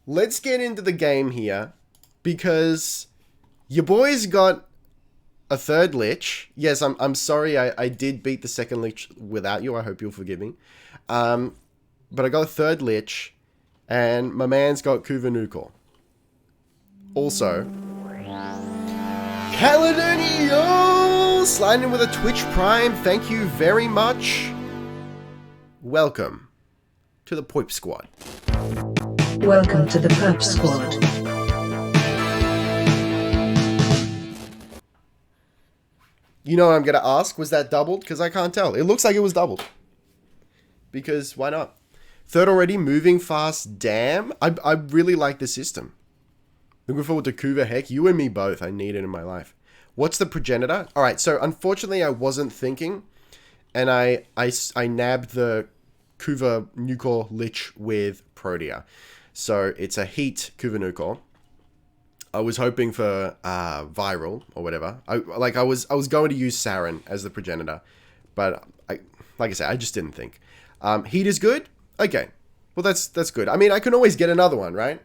let's get into the game here, because your boy's got a third lich. Yes, I'm sorry, I did beat the second lich without you. I hope you'll forgive me. But I got a third lich, and my man's got KUVA NUKOR. Also, Caledonio sliding in with a Twitch Prime. Thank you very much. Welcome to the Purp Squad. Welcome to the Purp Squad. You know what I'm going to ask? Was that doubled? Because I can't tell. It looks like it was doubled. Because why not? Third already, moving fast, damn. I really like the system. Looking forward to KUVA. Heck, you and me both. I need it in my life. What's the progenitor? Alright, so unfortunately I wasn't thinking. And I nabbed the KUVA NUKOR Lich with Protea. So it's a heat KUVA NUKOR. I was hoping for viral or whatever. I was going to use Saiyan as the progenitor, but like I said, I just didn't think. Heat is good. Okay, well that's good. I mean, I can always get another one, right?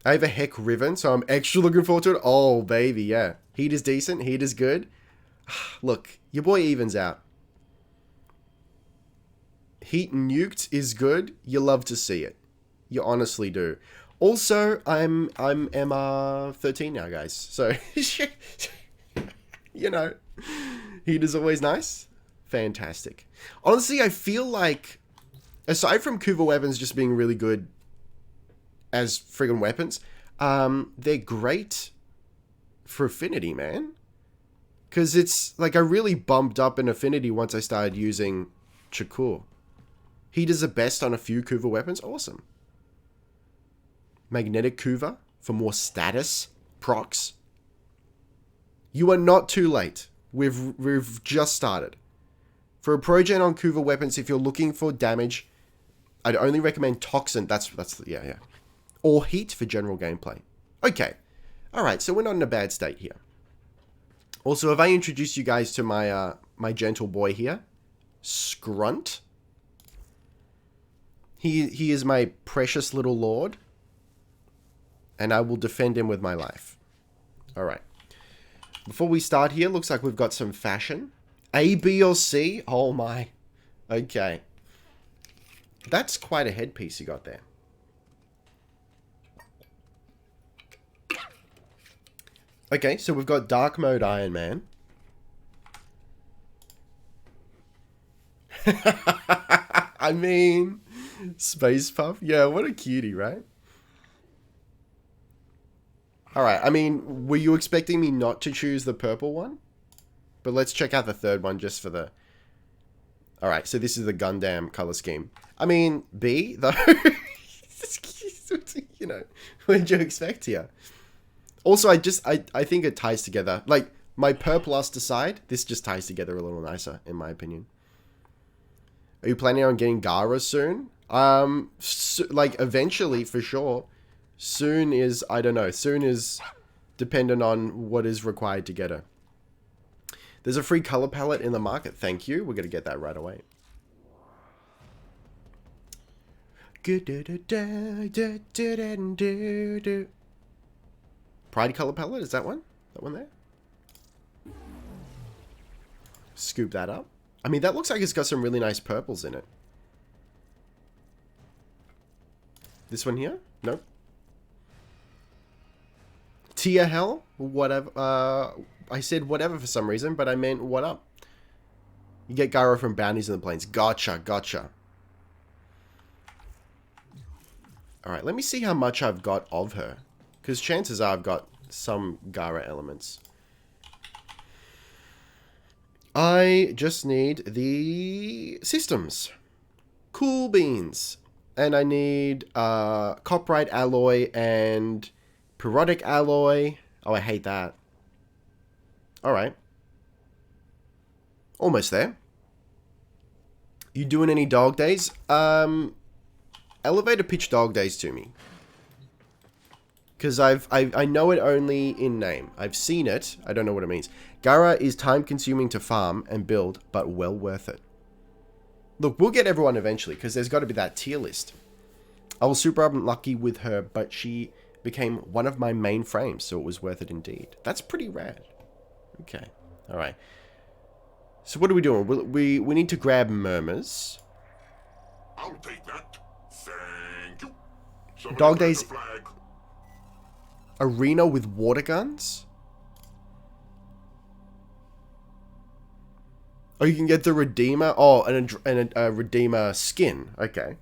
I have a Heck Riven, so I'm extra looking forward to it. Oh baby, yeah. Heat is decent. Heat is good. Look, your boy evens out. Heat nuked is good. You love to see it. You honestly do. Also, I'm MR 13 now, guys. So, you know, heat is always nice. Fantastic. Honestly, I feel like, aside from KUVA weapons just being really good as friggin' weapons, they're great for affinity, man. Because it's, like, I really bumped up in affinity once I started using Chakur. Heat is the best on a few KUVA weapons. Awesome. Magnetic KUVA for more status procs. You are not too late. We've just started. For a progen on KUVA weapons, if you're looking for damage, I'd only recommend Toxin. That's yeah. Or Heat for general gameplay. Okay. Alright, so we're not in a bad state here. Also, have I introduced you guys to my my gentle boy here? Scrunt. He is my precious little lord. And I will defend him with my life. Alright. Before we start here, looks like we've got some fashion. A, B, or C? Oh my. Okay. That's quite a headpiece you got there. Okay, so we've got Dark Mode Iron Man. I mean, Space Puff. Yeah, what a cutie, right? Alright, I mean, were you expecting me not to choose the purple one? But let's check out the third one just for the... Alright, so this is the Gundam color scheme. I mean, B, though? You know, what did you expect here? Also, I think it ties together. Like, my purple lust aside, this just ties together a little nicer, in my opinion. Are you planning on getting Gara soon? Like, eventually, for sure. Soon is, I don't know, soon is dependent on what is required to get her. There's a free color palette in the market, thank you. We're going to get that right away. Pride color palette, is that one? That one there? Scoop that up. I mean, that looks like it's got some really nice purples in it. This one here? Nope. Tia Hell? Whatever. I said whatever for some reason, but I meant what up. You get Gyro from Bounties in the Plains. Gotcha, gotcha. Alright, let me see how much I've got of her. Because chances are I've got some Gara elements. I just need the systems. Cool beans. And I need Copperite alloy and Pyrotic alloy. Oh, I hate that. Alright. Almost there. You doing any dog days? Elevator pitch dog days to me. Because I know it only in name. I've seen it. I don't know what it means. Gara is time consuming to farm and build, but well worth it. Look, we'll get everyone eventually, because there's got to be that tier list. I was super unlucky with her, but she became one of my main frames, so it was worth it indeed. That's pretty rad. Okay. Alright. So what are we doing? We need to grab murmurs. I'll take that. Thank you. Somebody Dog plant Days the flag. arena with water guns? Oh, you can get the Redeemer. Oh, and a Redeemer skin. Okay.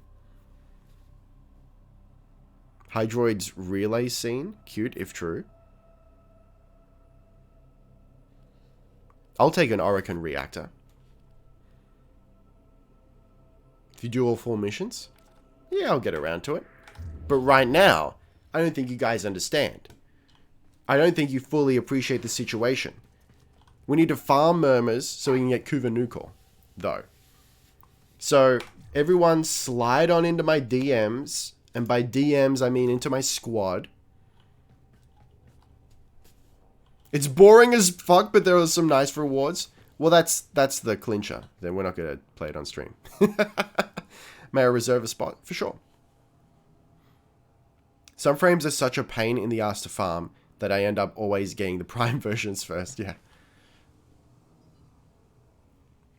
Hydroid's relay scene. Cute, if true. I'll take an Orokin reactor. If you do all 4 missions, yeah, I'll get around to it. But right now, I don't think you guys understand. I don't think you fully appreciate the situation. We need to farm murmurs so we can get KUVA NUKOR, though. So, everyone slide on into my DMs, and by DMs I mean into my squad. It's boring as fuck, but there are some nice rewards. Well, that's the clincher. Then we're not going to play it on stream. May I reserve a spot? For sure. Some frames are such a pain in the ass to farm that I end up always getting the prime versions first. Yeah.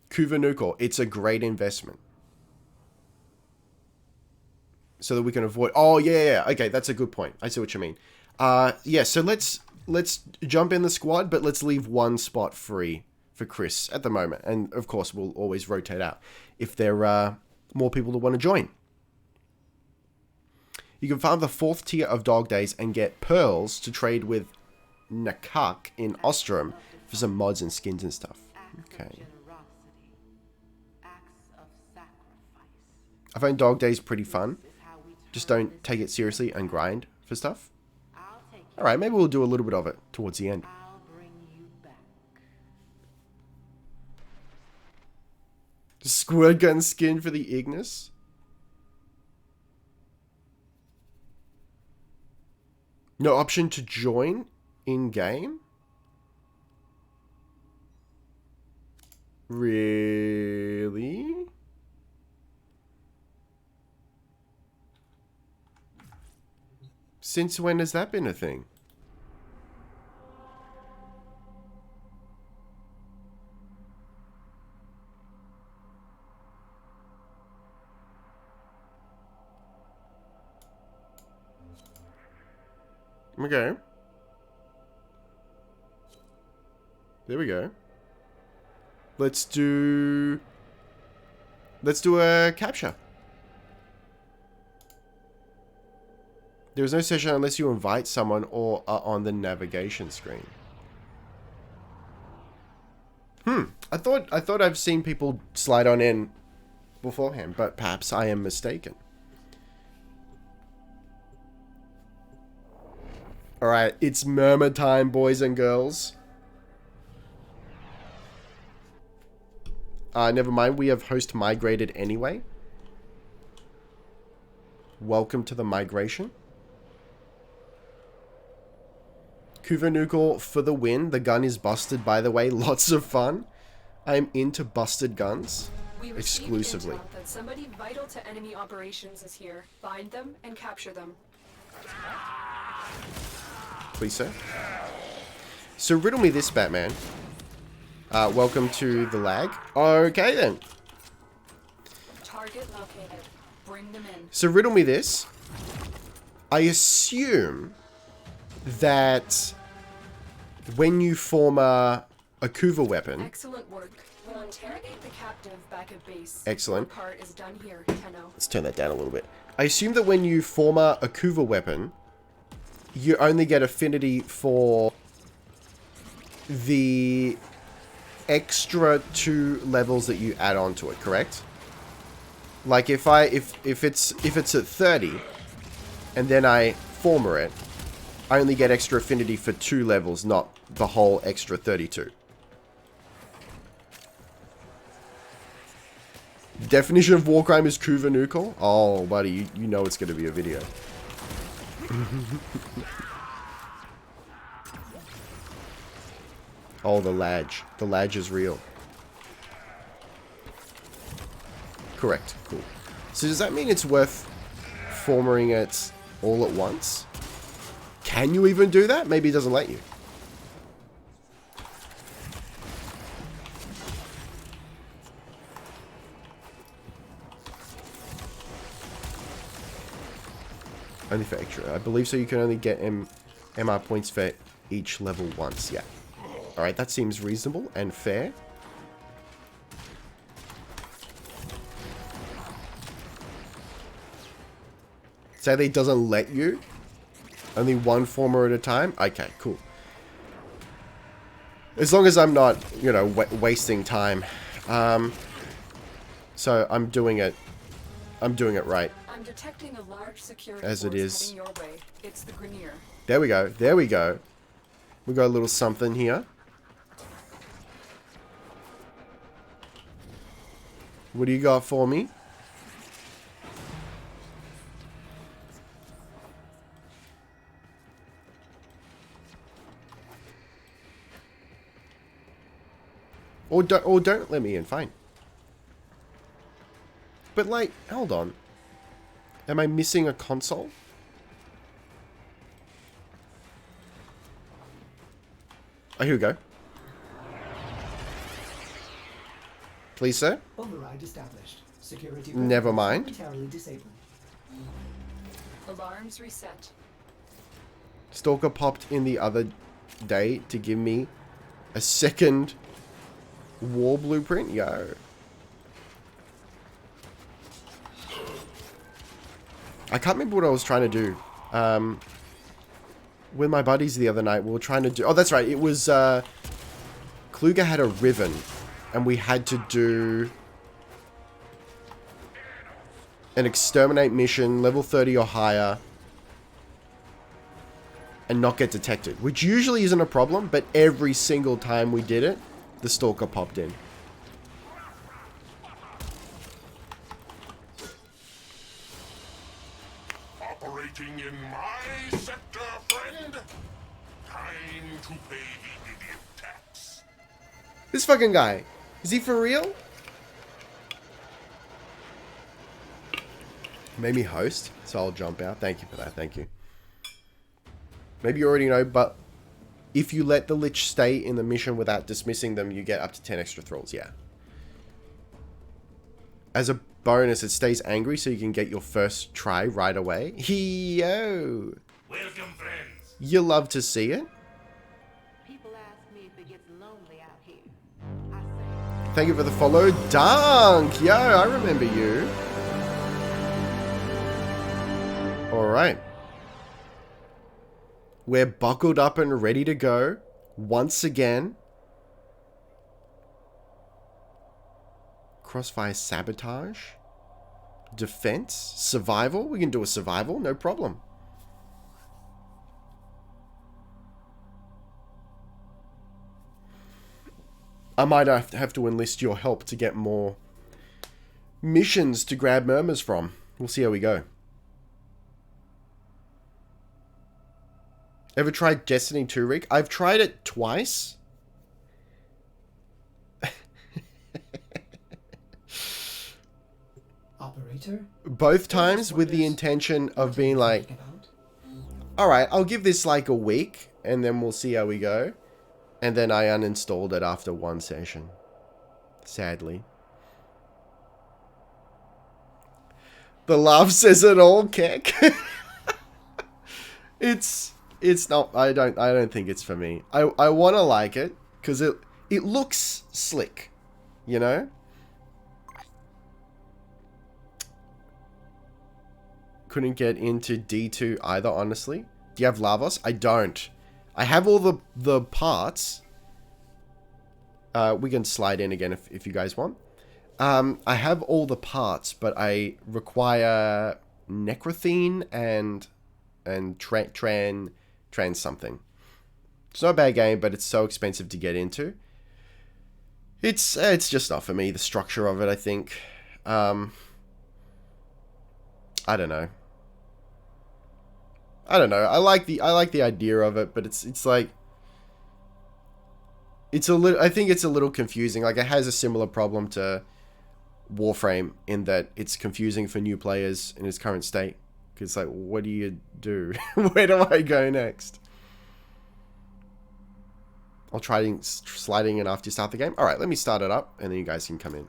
KUVA NUKOR. It's a great investment. So that we can avoid... Oh, yeah. Okay, that's a good point. I see what you mean. Yeah, so let's jump in the squad, but let's leave one spot free for Chris at the moment. And, of course, we'll always rotate out if there are more people that want to join. You can farm the 4th tier of Dog Days and get pearls to trade with Nakak in Ostrom for some mods and skins and stuff. Okay. I find Dog Days pretty fun. Just don't take it seriously and grind for stuff. Alright, maybe we'll do a little bit of it towards the end. Squirt gun skin for the Ignis. No option to join in-game? Really? Since when has that been a thing? Okay. There we go. Let's do a capture. There is no session unless you invite someone or are on the navigation screen. I thought I've seen people slide on in beforehand, but perhaps I am mistaken. Alright, it's murmur time, boys and girls. Never mind, we have host migrated anyway. Welcome to the migration. KUVA NUKOR for the win. The gun is busted, by the way. Lots of fun. I am into busted guns. Exclusively. Intel that somebody vital to enemy operations is here. Find them and capture them. Please, sir. So riddle me this, Batman. Welcome to the lag. Okay, then. Target located. Bring them in. So riddle me this. I assume that when you form a KUVA weapon... Excellent work. We'll interrogate the captive back at base. Excellent. Your part is done here, Tenno. Let's turn that down a little bit. I assume that when you form a KUVA weapon, you only get affinity for the extra 2 levels that you add on to it, correct? Like if it's at 30 and then I former it, I only get extra affinity for 2 levels, not the whole extra 32. Definition of war crime is KUVA NUKOR? Oh, buddy, you know it's going to be a video. Oh, the ladge. The ladge is real. Correct. Cool. So does that mean it's worth forming it all at once. Can you even do that? Maybe it doesn't let you. Only for extra. I believe so you can only get MR points for each level once. Yeah. Alright, that seems reasonable and fair. Say that it doesn't let you? Only one former at a time? Okay, cool. As long as I'm not, you know, wasting time. So I'm doing it. I'm doing it right. I'm detecting a large security As it force is. heading your way. It's the Grenier. There we go. There we go. We got a little something here. What do you got for me? Or don't let me in. Fine. But like, hold on. Am I missing a console? Oh, here we go. Please, sir? Override established. Security Never mind. momentarily disabled. Alarms reset. Stalker popped in the other day to give me a second war blueprint. Yo. I can't remember what I was trying to do. With my buddies the other night, we were trying to do... Oh, that's right. It was... Kluger had a Riven. And we had to do... an exterminate mission, level 30 or higher. And not get detected. Which usually isn't a problem, but every single time we did it, the Stalker popped in. Operating in my sector, friend. Time to pay the idiot tax. This fucking guy. Is he for real? Made me host, so I'll jump out. Thank you for that. Thank you. Maybe you already know, but if you let the Lich stay in the mission without dismissing them, you get up to 10 extra thralls. Yeah. As a bonus, it stays angry, so you can get your first try right away. Yo! Welcome, friends. You love to see it. People ask me if it gets lonely out here. I say, Thank you for the follow. Dunk! Yo, I remember you. Alright. We're buckled up and ready to go. Once again. Crossfire sabotage. Defense. Survival. We can do a survival. No problem. I might have to enlist your help to get more missions to grab murmurs from. We'll see how we go. Ever tried Destiny 2, Rick? I've tried it twice. Operator? Both times with the intention of being like, alright, I'll give this like a week, and then we'll see how we go. And then I uninstalled it after one session. Sadly. The love says it all, Keck. It's not, I don't think it's for me. I want to like it because it looks slick, you know? Couldn't get into D2 either, honestly. Do you have Lavos? I don't. I have all the parts. We can slide in again if you guys want. I have all the parts, but I require Necrothene and trans something. It's not a bad game, but it's so expensive to get into. It's just not for me. The structure of it, I think. I don't know. I like the idea of it, but it's like it's a little. I think it's a little confusing. Like it has a similar problem to Warframe in that it's confusing for new players in its current state. Because, like, what do you do? Where do I go next? I'll try sliding in after you start the game. Alright, let me start it up, and then you guys can come in.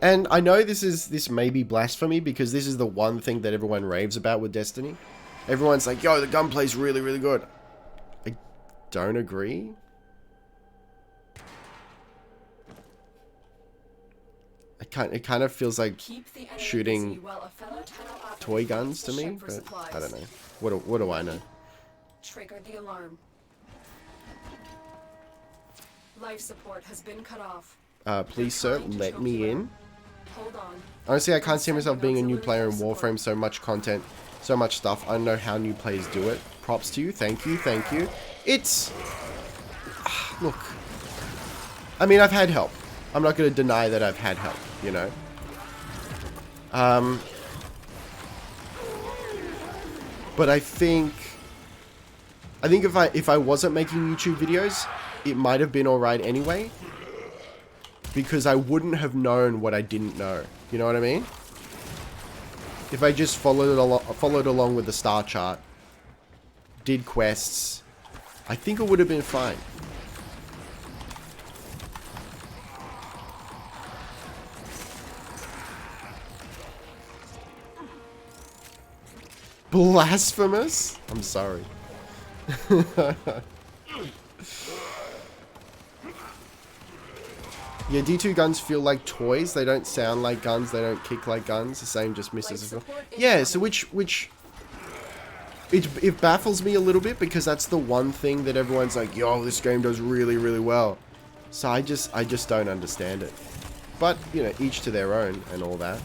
And I know this may be blasphemy, because this is the one thing that everyone raves about with Destiny. Everyone's like, yo, the gunplay's really, really good. I don't agree. It kind of feels like shooting toy guns to me, but I don't know. What do I know? Trigger the alarm. Life support has been cut off. Please, sir, let me in. Hold on. Honestly, I can't see myself being a new player in Warframe. So much content, so much stuff. I don't know how new players do it. Props to you. Thank you. Thank you. It's... Look. I mean, I've had help. I'm not going to deny that I've had help, you know. But I think if I wasn't making YouTube videos, it might have been alright anyway. Because I wouldn't have known what I didn't know. You know what I mean? If I just followed along with the star chart, did quests, I think it would have been fine. Blasphemous? I'm sorry. Yeah, D2 guns feel like toys. They don't sound like guns. They don't kick like guns. The same just misses. Yeah, so it baffles me a little bit, because that's the one thing that everyone's like, yo, this game does really, really well. So I just don't understand it. But, you know, each to their own and all that.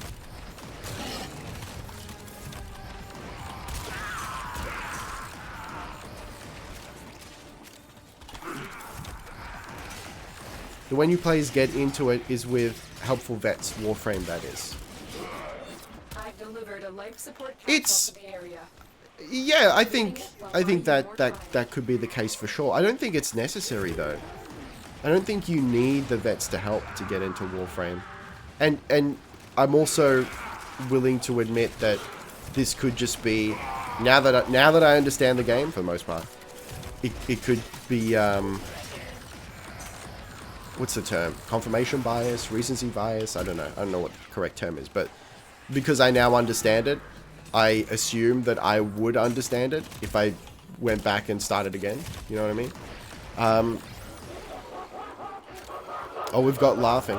The way new players get into it is with helpful vets, Warframe that is. I've delivered a life support It's... to the area. Yeah, I think that could be the case for sure. I don't think it's necessary though. I don't think you need the vets to help to get into Warframe. And I'm also willing to admit that this could just be, now that I understand the game for the most part, it could be what's the term? Confirmation bias, recency bias, I don't know what the correct term is, but because I now understand it, I assume that I would understand it if I went back and started again. You know what I mean? Oh, we've got laughing.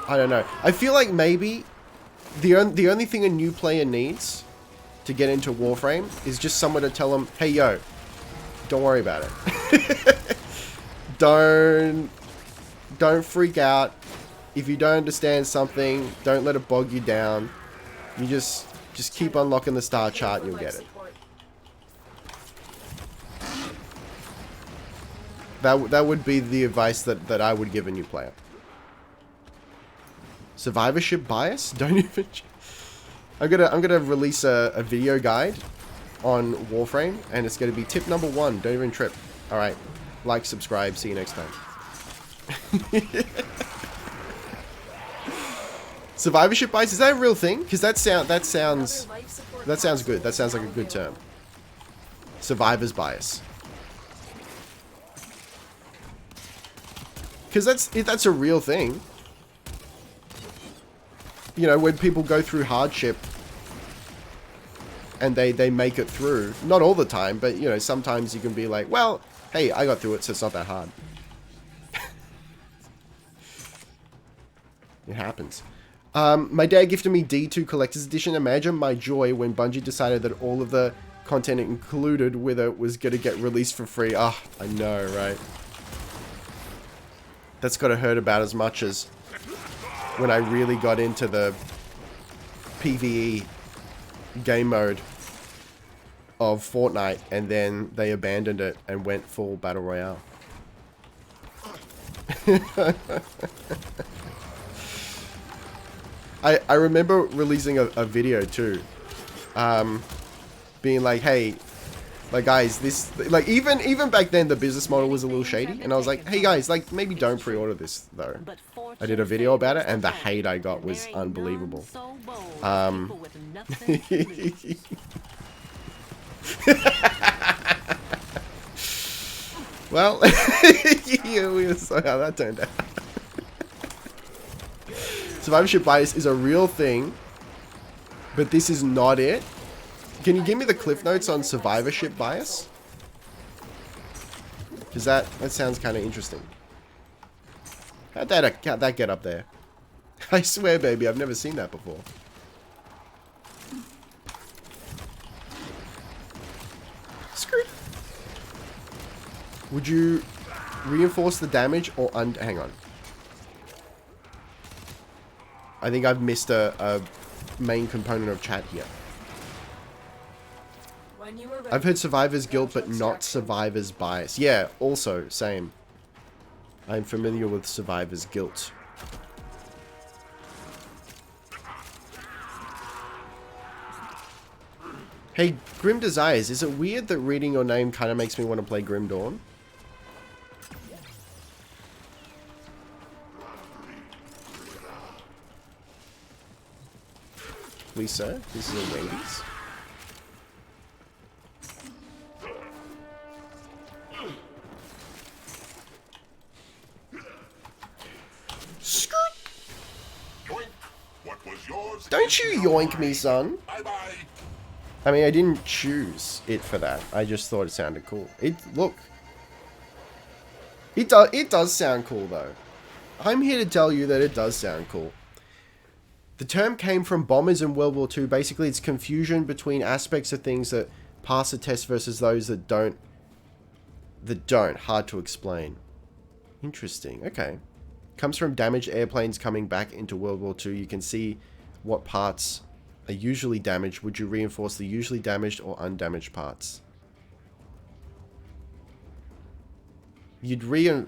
I don't know. I feel like maybe the only thing a new player needs to get into Warframe is just someone to tell them, hey, yo, don't worry about it. Don't freak out. If you don't understand something, don't let it bog you down. You just keep unlocking the star chart and you'll get it. That would be the advice that I would give a new player. Survivorship bias? Don't even... I'm gonna release a video guide on Warframe, and it's gonna be tip number 1, don't even trip. Alright. Like, subscribe, see you next time. Survivorship bias, is that a real thing? Because that sounds good. That sounds like a good term. Survivor's bias. Because that's a real thing. You know, when people go through hardship and they make it through, not all the time, but you know, sometimes you can be like, well, hey, I got through it, so it's not that hard. It happens. My dad gifted me D2 Collector's Edition. Imagine my joy when Bungie decided that all of the content included with it was going to get released for free. Ah, oh, I know, right? That's got to hurt about as much as when I really got into the PvE game mode of Fortnite, and then they abandoned it and went full Battle Royale. I remember releasing a video too, being like, hey, Like, guys, this, like, even back then, the business model was a little shady. And I was like, hey, guys, like, maybe don't pre-order this, though. I did a video about it, and the hate I got was unbelievable. Well, yeah, we saw how that turned out. Survivorship bias is a real thing, but this is not it. Can you give me the cliff notes on survivorship bias? Because that sounds kind of interesting. How'd that get up there? I swear, baby, I've never seen that before. Screw. Would you reinforce the damage or hang on. I think I've missed a main component of chat here. I've heard survivor's guilt, but not survivor's bias. Yeah, also, same. I'm familiar with survivor's guilt. Hey, Grim Desires, is it weird that reading your name kind of makes me want to play Grim Dawn? Please, sir. This is a Wendy's. Don't you yoink me, son. Bye-bye. I mean, I didn't choose it for that. I just thought it sounded cool. Look. It does sound cool, though. I'm here to tell you that it does sound cool. The term came from bombers in World War II. Basically, it's confusion between aspects of things that pass a test versus those that don't. Hard to explain. Interesting. Okay. Comes from damaged airplanes coming back into World War II. You can see what parts are usually damaged. Would you reinforce the usually damaged or undamaged parts? You'd reinforce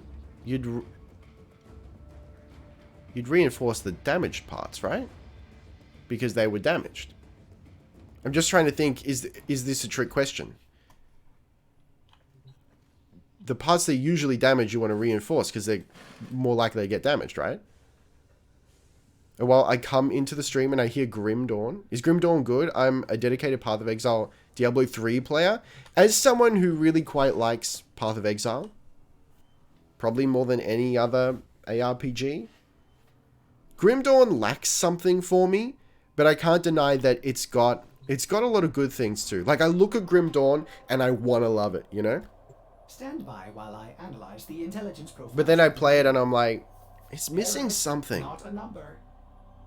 the damaged parts, right? Because they were damaged. I'm just trying to think, is this a trick question? The parts that usually damage you want to reinforce because they're more likely to get damaged, right? And while I come into the stream and I hear Grim Dawn. Is Grim Dawn good? I'm a dedicated Path of Exile Diablo 3 player. As someone who really quite likes Path of Exile, probably more than any other ARPG, Grim Dawn lacks something for me, but I can't deny that it's got a lot of good things too. Like, I look at Grim Dawn and I want to love it, you know? Stand by while I analyze the intelligence profile. But then I play it and I'm like, it's missing something. Not a number.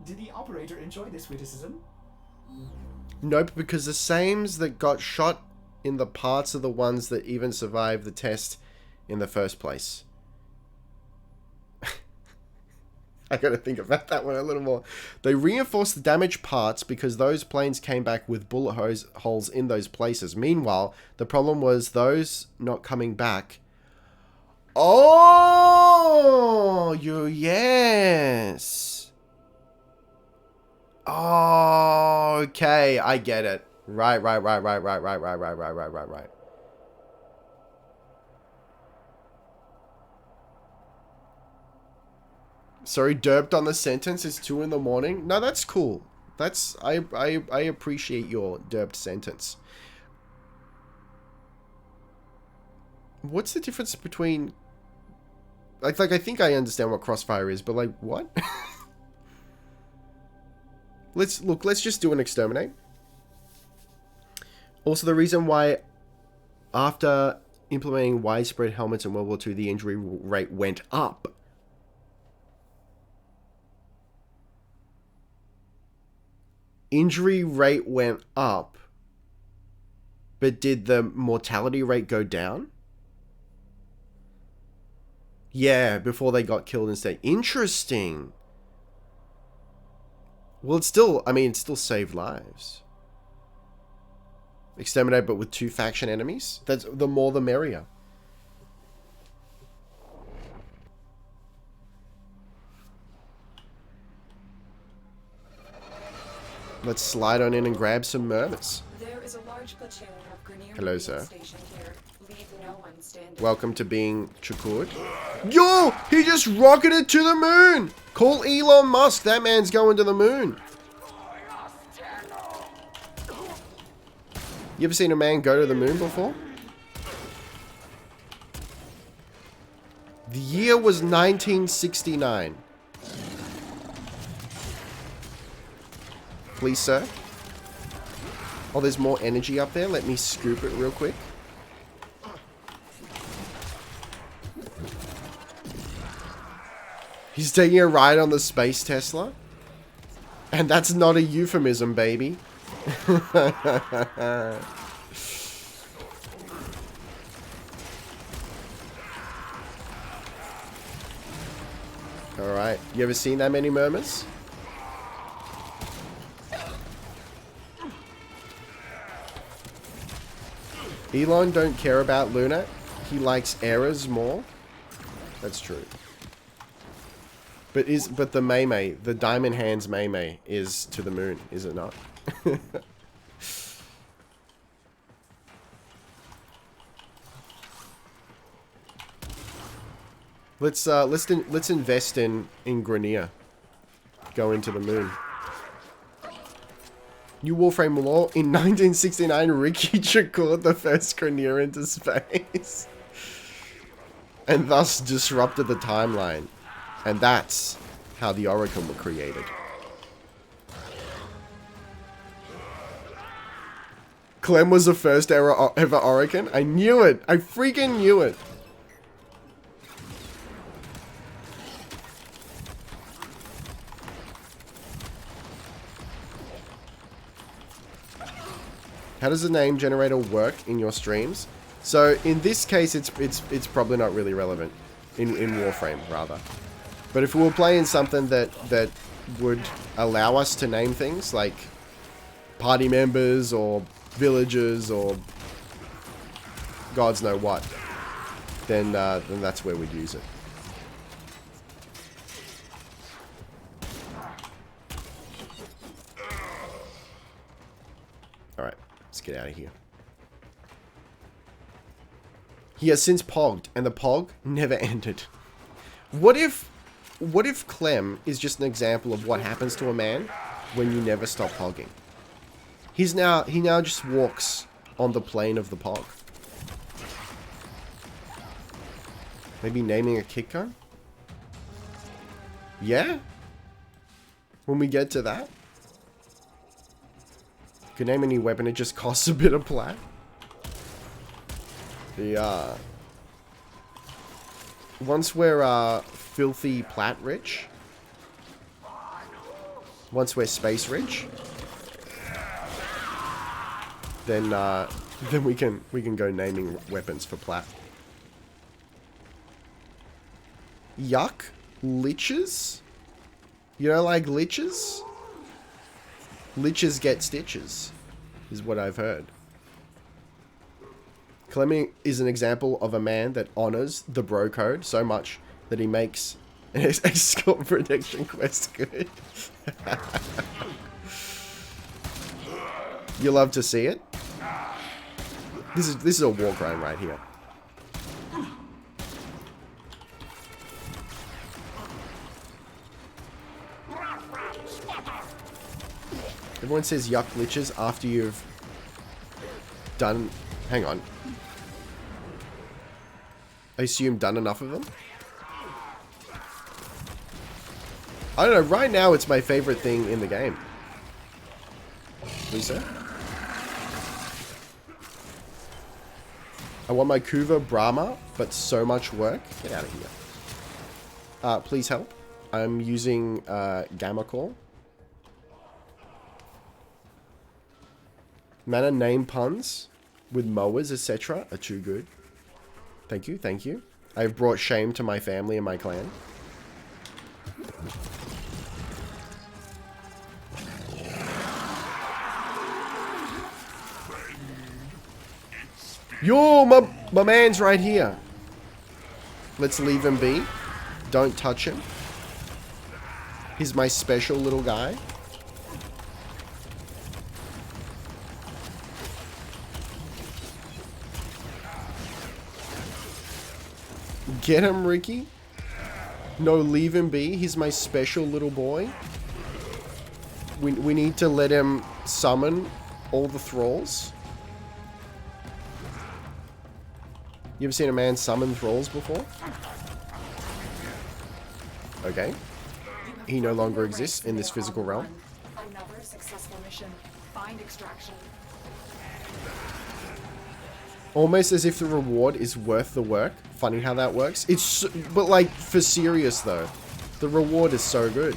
Did the operator enjoy this witticism? Nope, because the sames that got shot in the parts are the ones that even survived the test in the first place. I gotta think about that one a little more. They reinforced the damaged parts because those planes came back with bullet holes in those places. Meanwhile, the problem was those not coming back. Oh, yes. Oh, okay, I get it. Right. Sorry, derped on the sentence. It's 2 in the morning. No, that's cool. I appreciate your derped sentence. What's the difference between... Like I think I understand what crossfire is, but like, what? Let's just do an exterminate. Also, the reason why after implementing widespread helmets in World War II, the injury rate went up. Injury rate went up, but did the mortality rate go down? Yeah, before they got killed instead. Interesting. Well, it still saved lives. Exterminate, but with 2 faction enemies? That's the more the merrier. Let's slide on in and grab some murmurs. There is a large large platoon of Grenier Hello, Marines sir. stationed here. Leave no one standing. Welcome to being Chukud. Yo! He just rocketed to the moon! Call Elon Musk. That man's going to the moon. You ever seen a man go to the moon before? The year was 1969. Please, sir. Oh, there's more energy up there. Let me scoop it real quick. He's taking a ride on the space Tesla. And that's not a euphemism, baby. Alright. You ever seen that many murmurs? Elon don't care about Luna. He likes errors more. That's true. But the Mei, the Diamond Hands Mei is to the moon, is it not? Let's invest in Grenier. Go into the moon. New Warframe law in 1969. Ricky Chukud the first Grenier into space, and thus disrupted the timeline. And that's how the Oracle were created. Clem was the first ever Oracle. I knew it. I freaking knew it. How does the name generator work in your streams? So in this case, it's probably not really relevant in Warframe rather. But if we were playing something that would allow us to name things like party members or villagers or gods know what, then that's where we'd use it. All right, let's get out of here. He has since pogged, and the pog never ended. What if Clem is just an example of what happens to a man when you never stop pogging? He now just walks on the plane of the pog. Maybe naming a kick gun? Yeah? When we get to that? Could name a new weapon, it just costs a bit of plat. Yeah. Once we're filthy plat rich, once we're space rich, then we can go naming weapons for plat. Yuck, liches? You don't like liches? Liches get stitches, is what I've heard. Clemming is an example of a man that honors the bro code so much that he makes an escort protection quest good. You love to see it. This is a war crime right here. Everyone says yuck liches after you've done... Hang on. I assume done enough of them? I don't know, right now it's my favorite thing in the game. Lisa? I want my KUVA Brahma, but so much work. Get out of here. Please help. I'm using Gamma Call. Mana name puns with mowers, etc. are too good. Thank you, thank you. I've brought shame to my family and my clan. Yo, my man's right here. Let's leave him be. Don't touch him. He's my special little guy. Get him, Ricky. No, leave him be. He's my special little boy. We need to let him summon all the thralls. You ever seen a man summon thralls before? Okay. He no longer exists in this physical realm. Another successful mission. Find extraction. Almost as if the reward is worth the work. Funny how that works. It's, but like, for serious though. The reward is so good.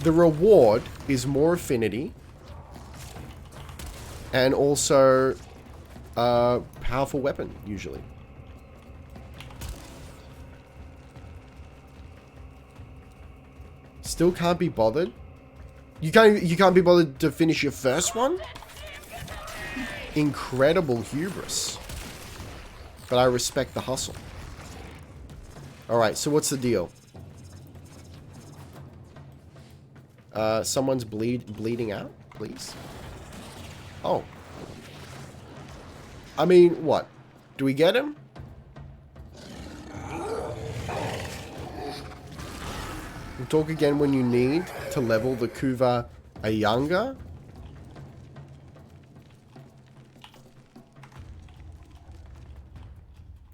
The reward is more affinity. And also a powerful weapon, usually. Still can't be bothered. You can't be bothered to finish your first one? Incredible hubris. But I respect the hustle. Alright, so what's the deal? Someone's bleeding out, please. Oh. I mean, what? Do we get him? We'll talk again when you need to level the KUVA Ayanga.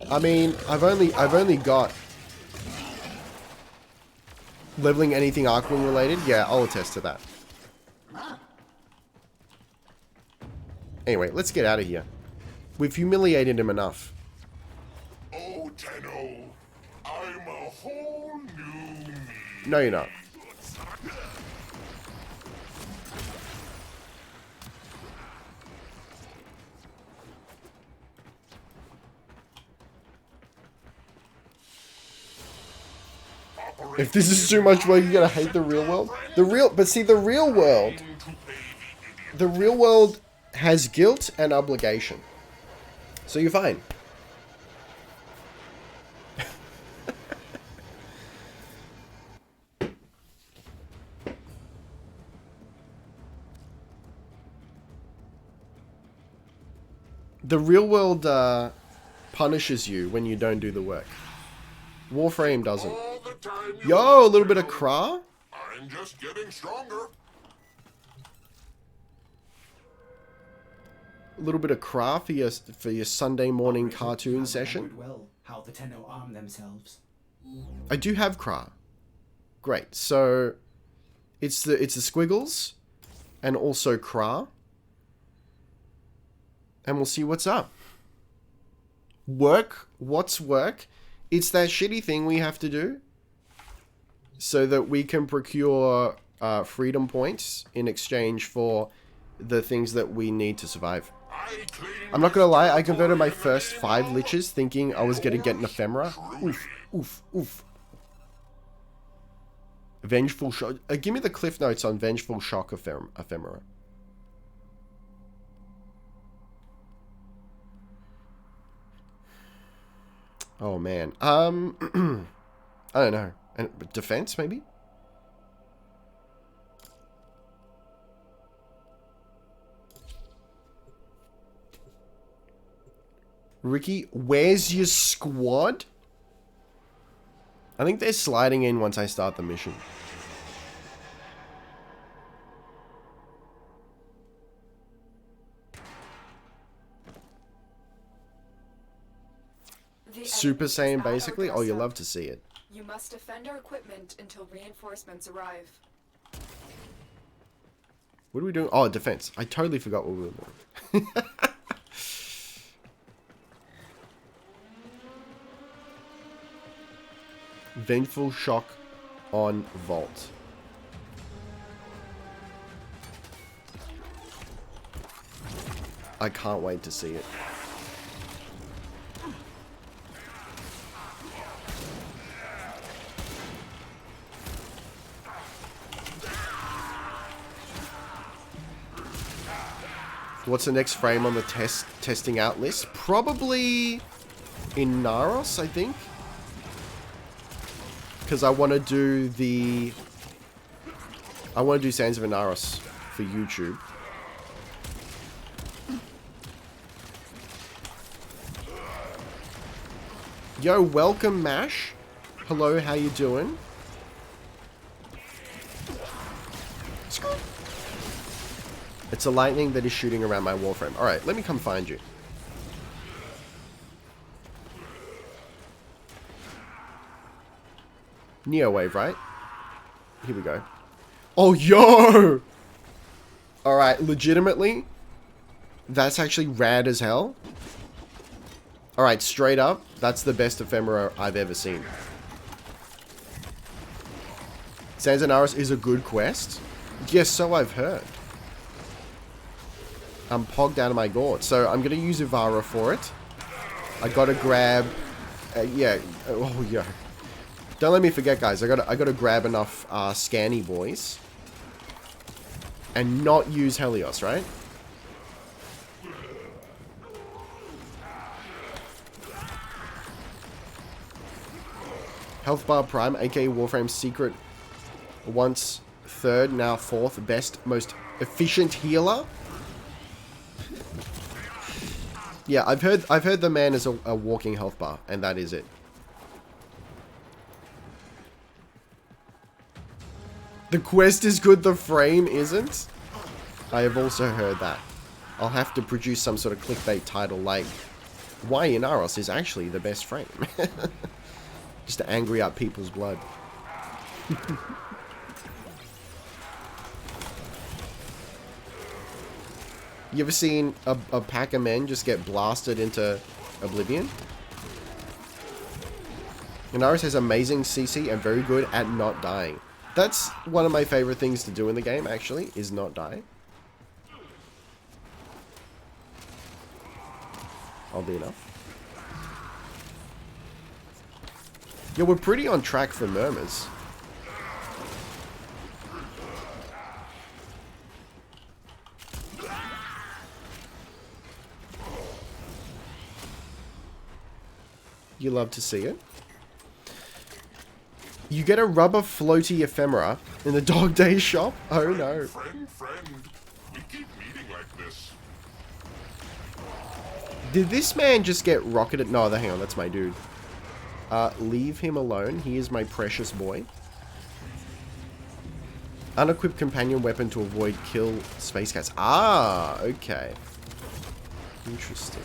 I mean, I've only got leveling anything Arcwing related. Yeah, I'll attest to that. Anyway, let's get out of here. We've humiliated him enough. Oh, Tenno, I'm a whole new me. No, you're not. If this is too much work, you're gonna hate the real world. But see, the real world has guilt and obligation. So you're fine. The real world punishes you when you don't do the work. Warframe doesn't. All the time you Yo, a little bit of cra. I'm just getting stronger. A little bit of cra for your Sunday morning cartoon session. Well, how the Tenno arm themselves. I do have cra. Great. So it's the squiggles and also cra. And we'll see what's up. Work? What's work? It's that shitty thing we have to do so that we can procure freedom points in exchange for the things that we need to survive. I'm not gonna lie, I converted my first 5 liches thinking I was gonna get an ephemera. Oof, oof, oof. Vengeful Shock. Give me the cliff notes on Vengeful Shock ephemera. Oh man. I don't know. Defense maybe? Ricky, where's your squad? I think they're sliding in once I start the mission. Super Saiyan basically? Oh, you love to see it. You must defend our equipment until reinforcements arrive. What are we doing? Oh, defense. I totally forgot what we were doing. Vengeful Shock on Vault. I can't wait to see it. What's the next frame on the testing out list? Probably in Naros, I think. Because I want to do Sands of Inaros for YouTube. Yo, welcome, Mash. Hello, how you doing? It's a lightning that is shooting around my Warframe. Alright, let me come find you. Neo Wave, right? Here we go. Oh, yo! Alright, legitimately, that's actually rad as hell. Alright, straight up, that's the best ephemera I've ever seen. Sans and Aris is a good quest. Yes, so I've heard. I'm pogged out of my gourd. So I'm going to use Ivara for it. I got to grab... yeah. Oh, yeah. Don't let me forget, guys. I got to grab enough scanny boys. And not use Helios, right? Health Bar Prime, aka Warframe's secret, once third, now fourth best, most efficient healer. Yeah, I've heard the man is a walking health bar, and that is it. The quest is good, the frame isn't? I have also heard that. I'll have to produce some sort of clickbait title like, why Inaros is actually the best frame. Just to angry up people's blood. You ever seen a pack of men just get blasted into oblivion? Inaros has amazing CC and very good at not dying. That's one of my favorite things to do in the game, actually, is not die. Oddly enough. Yeah, we're pretty on track for murmurs. You love to see it. You get a rubber floaty ephemera in the Dog Day shop? Oh no. Friend, we keep meeting like this. Did this man just get rocketed? No, hang on, that's my dude. Leave him alone. He is my precious boy. Unequipped companion weapon to avoid kill space cats. Ah, okay. Interesting.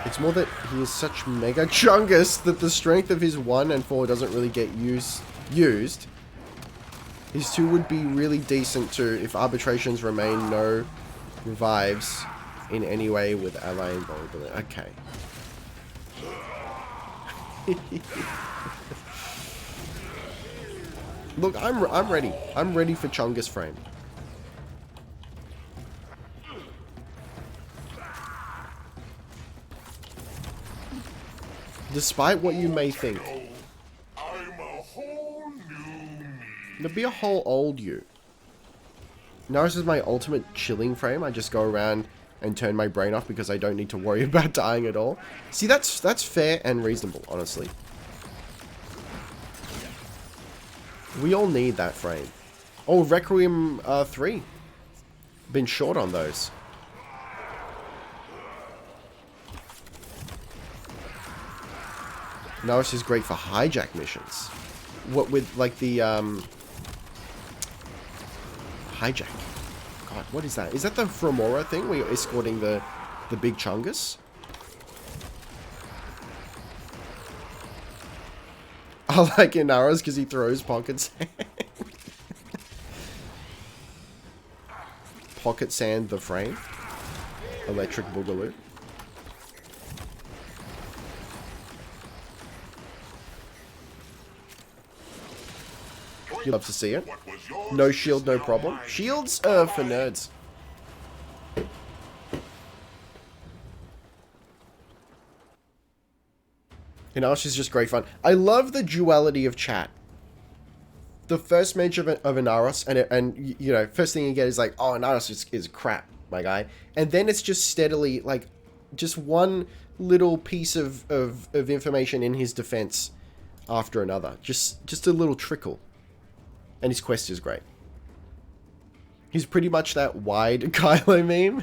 It's more that he is such mega chungus that the strength of his 1 and 4 doesn't really get used. His 2 would be really decent too if arbitrations remain no revives in any way with ally invulnerability. Okay. Look, I'm ready. I'm ready for Chungus frame. Despite what you may think. I'm a whole new me. There'll be a whole old you. Naris is my ultimate chilling frame. I just go around and turn my brain off because I don't need to worry about dying at all. See, that's fair and reasonable, honestly. We all need that frame. Oh, Requiem 3. Been short on those. Naris is great for hijack missions. What with like the hijack. God, what is that? Is that the Fromora thing where you're escorting the big chungus? I like Inaros because he throws pocket sand. Pocket sand the frame. Electric boogaloo. You love to see it. No shield, no problem. Shields are for nerds. Inaros is just great fun. I love the duality of chat. The first mention of Inaros, and you know, first thing you get is like, oh, Inaros is crap, my guy. And then it's just steadily, like, just one little piece of information in his defense after another. Just a little trickle. And his quest is great. He's pretty much that wide Kylo meme.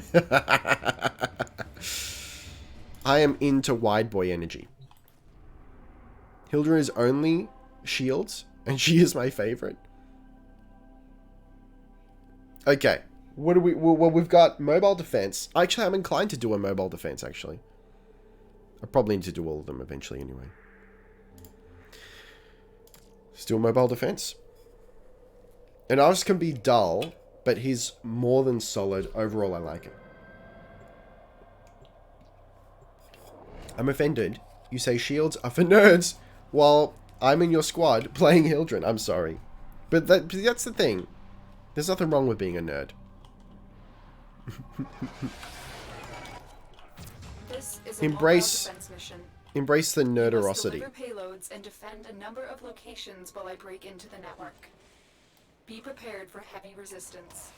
I am into wide boy energy. Hildren is only shields, and she is my favorite. Okay. What do we... Well, we've got mobile defense. Actually, I'm inclined to do a mobile defense, actually. I probably need to do all of them eventually anyway. Still mobile defense. An artist can be dull, but he's more than solid. Overall, I like it. I'm offended. You say shields are for nerds, while I'm in your squad playing Hildren. I'm sorry. But that's the thing. There's nothing wrong with being a nerd. This is a Embrace... mobile defense mission. Embrace the You must nerdorosity. deliver payloads and defend a number of locations while I break into the network. Be prepared for heavy resistance.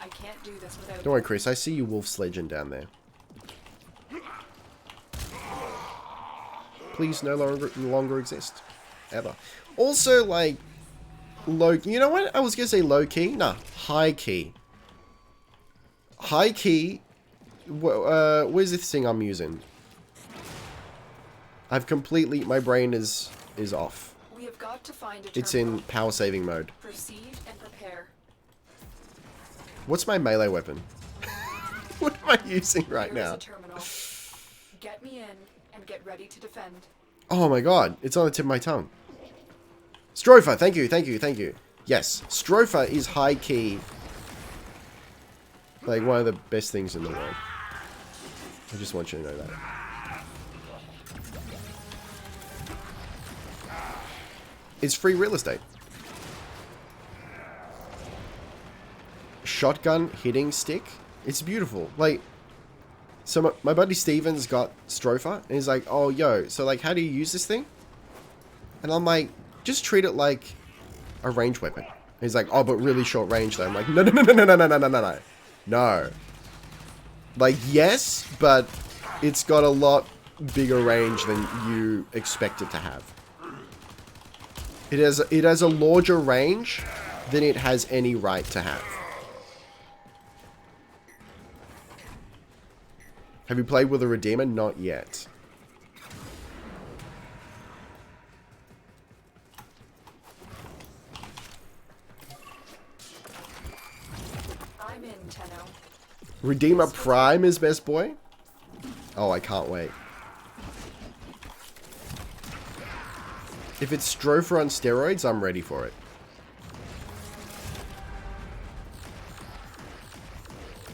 I can't do this without Don't worry, Chris. I see you wolf's legend down there. Please no longer exist. Ever. Also, like, low... You know what? I was going to say low key. Nah, high key. High key... where's this thing I'm using? I've completely... My brain is off. We have got to find a It's in terminal. power saving mode. Proceed and prepare. What's my melee weapon? What am I using right Here is now? a terminal. Get me in and get ready to defend. Oh my god, it's on the tip of my tongue. Stropher, thank you, thank you, thank you. Yes, Stropher is high key. Like one of the best things in the world. I just want you to know that. It's free real estate. Shotgun hitting stick. It's beautiful. Like, so my buddy Steven's got Stropher, and he's like, oh, yo, so like, how do you use this thing? And I'm like, just treat it like a range weapon. And he's like, oh, but really short range though. I'm like, no, no, no, no, no, no, no, no, no, no. No. Like, yes, but it's got a lot bigger range than you expect it to have. It has a larger range than it has any right to have. Have you played with a Redeemer? Not yet. I'm in, Tenno. Redeemer Prime is best boy? Oh, I can't wait. If it's Stropher on steroids, I'm ready for it.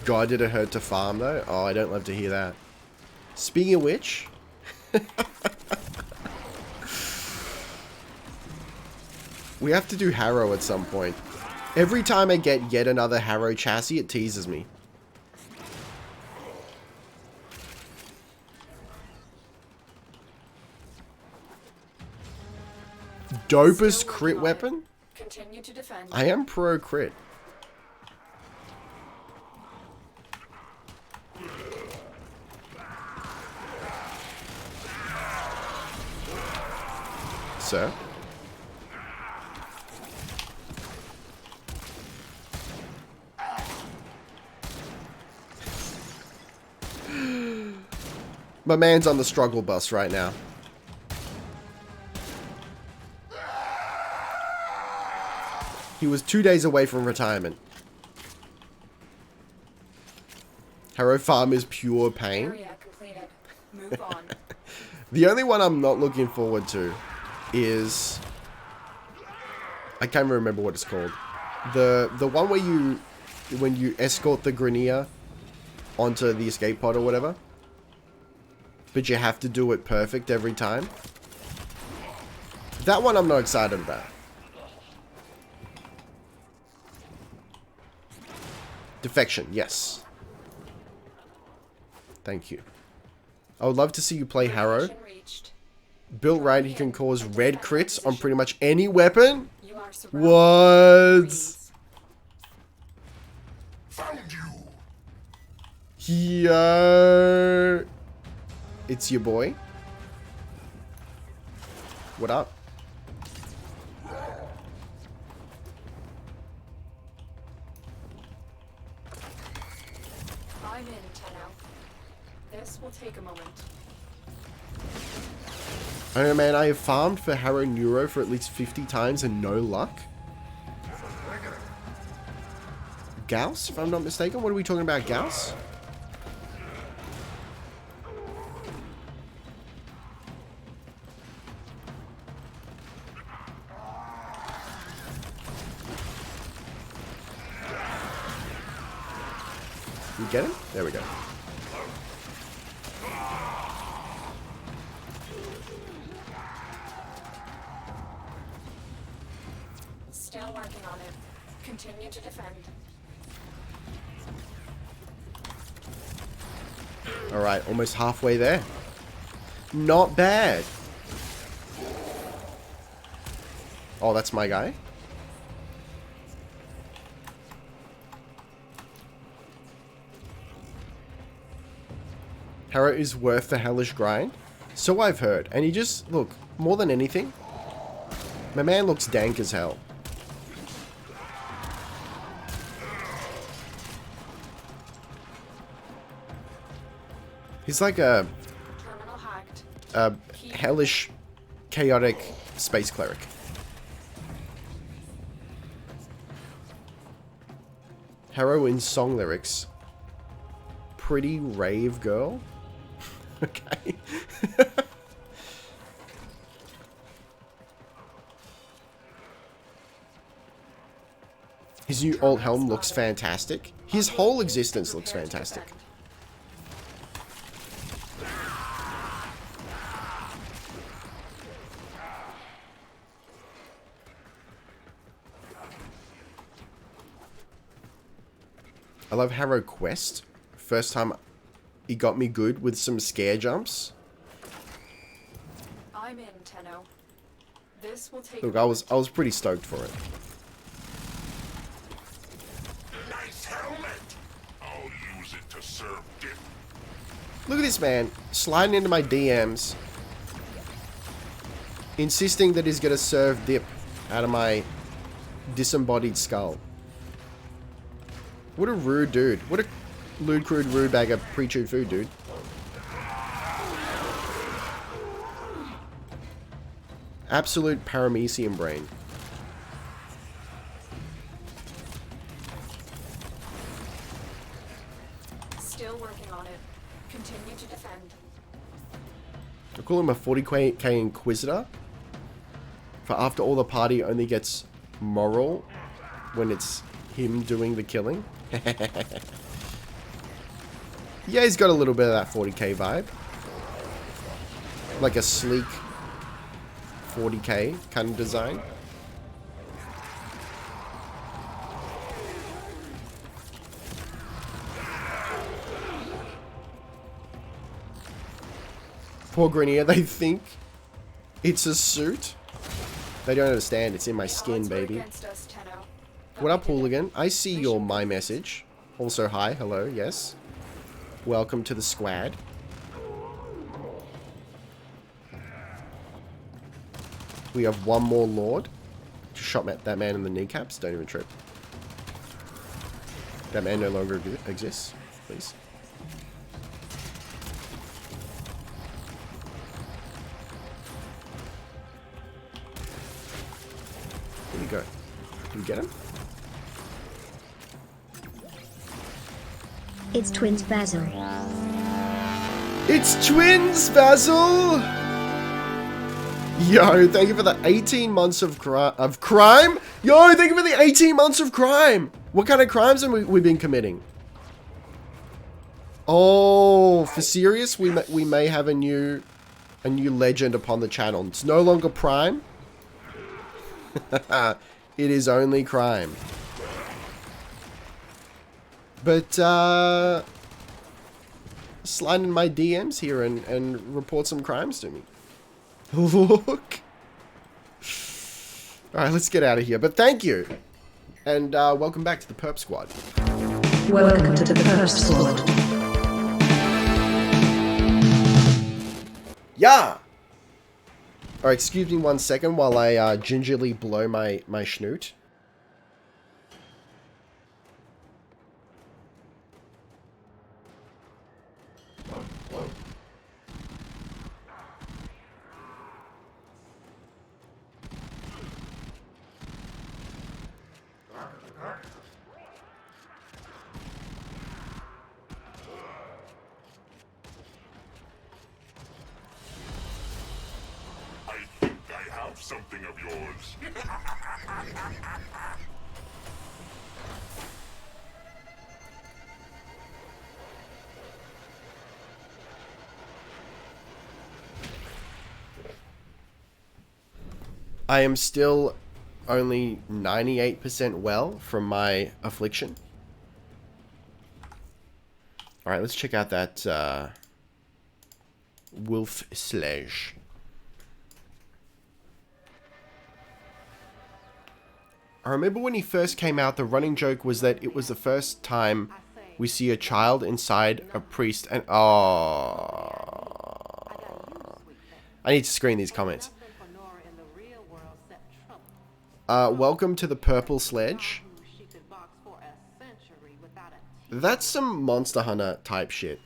God, did it hurt to farm though? Oh, I don't love to hear that. Speaking of which... we have to do Harrow at some point. Every time I get yet another Harrow chassis, it teases me. Dopest crit weapon? Continue to defend. I am pro crit. Sir? My man's on the struggle bus right now. He was 2 days away from retirement. Harrow Farm is pure pain. Area completed. Move on. The only one I'm not looking forward to is... I can't remember what it's called. The one where you... when you escort the Grenier onto the escape pod or whatever. But you have to do it perfect every time. That one I'm not excited about. Defection, yes. Thank you. I would love to see you play Harrow. Mission reached. Built right, he can cause red crits on pretty much any weapon. You are surrounded. What? Found you. Yo. It's your boy. What up? I'm in, Tenno. This will take a moment. I don't know, man. I have farmed for Harrow Neuro for at least 50 times and no luck. Gauss, if I'm not mistaken. What are we talking about, Gauss? You get him? There we go. Still working on it. Continue to defend. Alright, almost halfway there. Not bad. Oh, that's my guy. Harrow is worth the hellish grind. So I've heard. And he just, look, more than anything, my man looks dank as hell. He's like a Terminal hacked. hellish, chaotic space cleric. Harrow in song lyrics. Pretty rave girl. Okay. His new alt helm looks fantastic. His whole existence looks fantastic. I love Harrow Quest. First time he got me good with some scare jumps. I'm in, Tenno. This will take Look, a I was pretty stoked for it. Nice helmet. I'll use it to serve dip. Look at this man sliding into my DMs, insisting that he's gonna serve dip out of my disembodied skull. What a rude dude. What a lewd, crude, rude bag of pre-chewed food, dude. Absolute paramecium brain. Still working on it. Continue to defend. I call him a 40k Inquisitor. For after all the party only gets moral when it's him doing the killing. Yeah, he's got a little bit of that 40k vibe. Like a sleek 40k kind of design. Poor Grenier, they think it's a suit. They don't understand, it's in my skin, Odds were baby. against us, Tenno, but What we up, did it. Hooligan? I see your my message. Also, hi, hello, yes. Welcome to the squad. We have one more Lord. Just shot that man in the kneecaps. Don't even trip. That man no longer exists, please. Here we go. Can you get him? It's Twins Basil. It's twins, Basil! Yo, thank you for the 18 months of crime. Yo, thank you for the 18 months of crime. What kind of crimes have we been committing? Oh, for serious? We may have a new legend upon the channel. It's no longer Prime. It is only crime. But slide in my DMs here and report some crimes to me. Look. Alright, let's get out of here. But thank you. And welcome back to the Purp Squad. Welcome to the Purp Squad. Yeah! Alright, excuse me 1 second while I gingerly blow my schnoot. I think I have something of yours. I am still only 98% well from my affliction. Alright, let's check out that wolf sledge. I remember when he first came out, the running joke was that it was the first time we see a child inside a priest and... Oh... I need to screen these comments. Welcome to the purple sledge. That's some Monster Hunter type shit.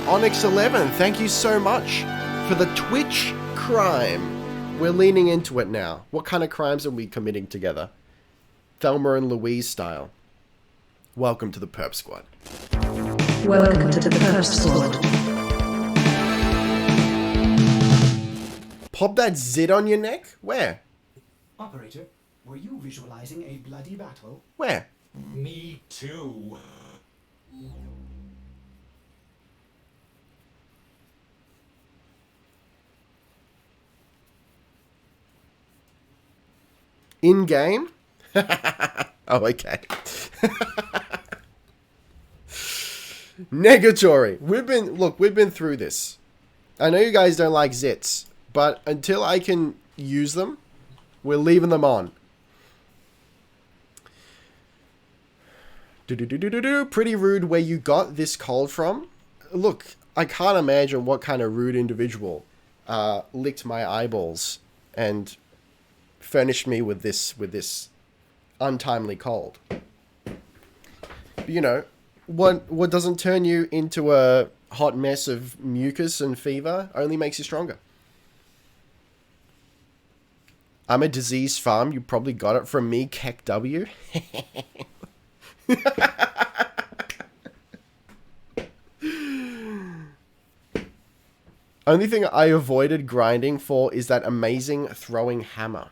Onyx11, thank you so much for the Twitch crime. We're leaning into it now. What kind of crimes are we committing together? Thelma and Louise style. Welcome to the Purp Squad. Welcome to the Purp Squad. Pop that zit on your neck? Where? Operator, were you visualizing a bloody battle? Where? Me too. In game? Oh, okay. Negatory. We've been through this. I know you guys don't like zits, but until I can use them, we're leaving them on. Pretty rude where you got this cold from. Look, I can't imagine what kind of rude individual licked my eyeballs and furnished me with this untimely cold. But, you know, what doesn't turn you into a hot mess of mucus and fever only makes you stronger. I'm a diseased farm. You probably got it from me, Keck W. Only thing I avoided grinding for is that amazing throwing hammer.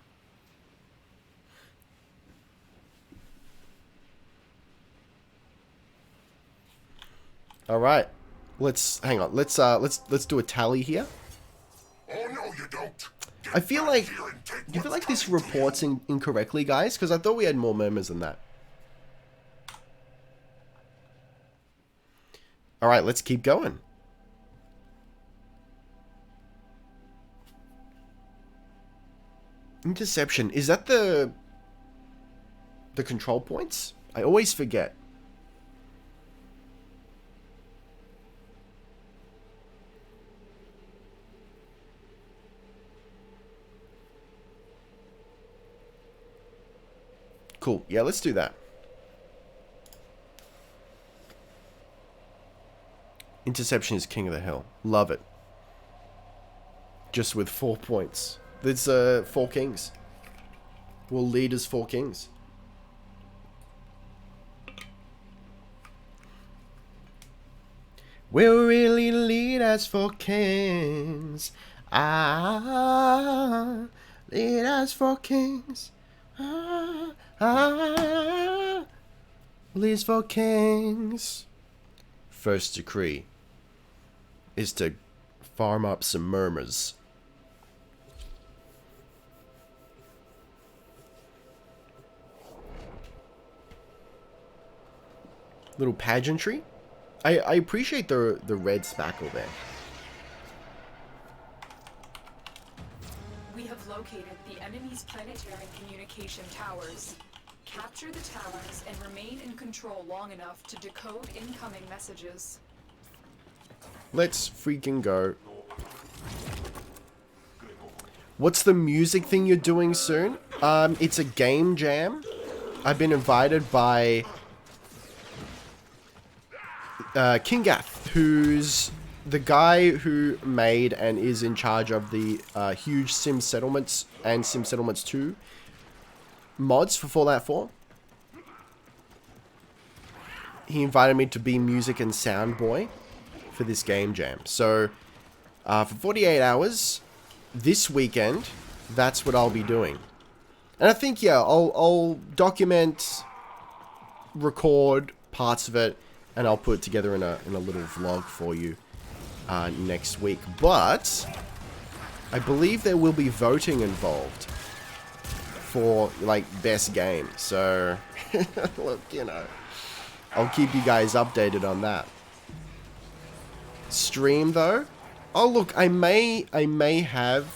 All right, hang on. Let's do a tally here. Oh no, you don't. I feel like this reports incorrectly, guys, because I thought we had more murmurs than that. All right, let's keep going. Interception, is that the control points? I always forget. Cool. Yeah, let's do that. Interception is king of the hill. Love it. Just with 4 points. There's 4 kings. We'll lead as 4 kings. We'll really lead as 4 kings. Ah, lead as 4 kings. Leads for kings. First decree is to farm up some murmurs. Little pageantry. I appreciate the red spackle there. We have located the enemy's planetary communication towers. Capture the towers and remain in control long enough to decode incoming messages. Let's freaking go. What's the music thing you're doing soon? It's a game jam. I've been invited by Kingath, who's the guy who made and is in charge of the huge Sim Settlements and Sim Settlements 2 mods for Fallout 4. He invited me to be music and sound boy for this game jam. So, for 48 hours, this weekend, that's what I'll be doing. And I think, yeah, I'll document, record parts of it, and I'll put it together in a little vlog for you next week. But I believe there will be voting involved for, like, best game. So, look, you know, I'll keep you guys updated on that. Stream, though? Oh, look, I may have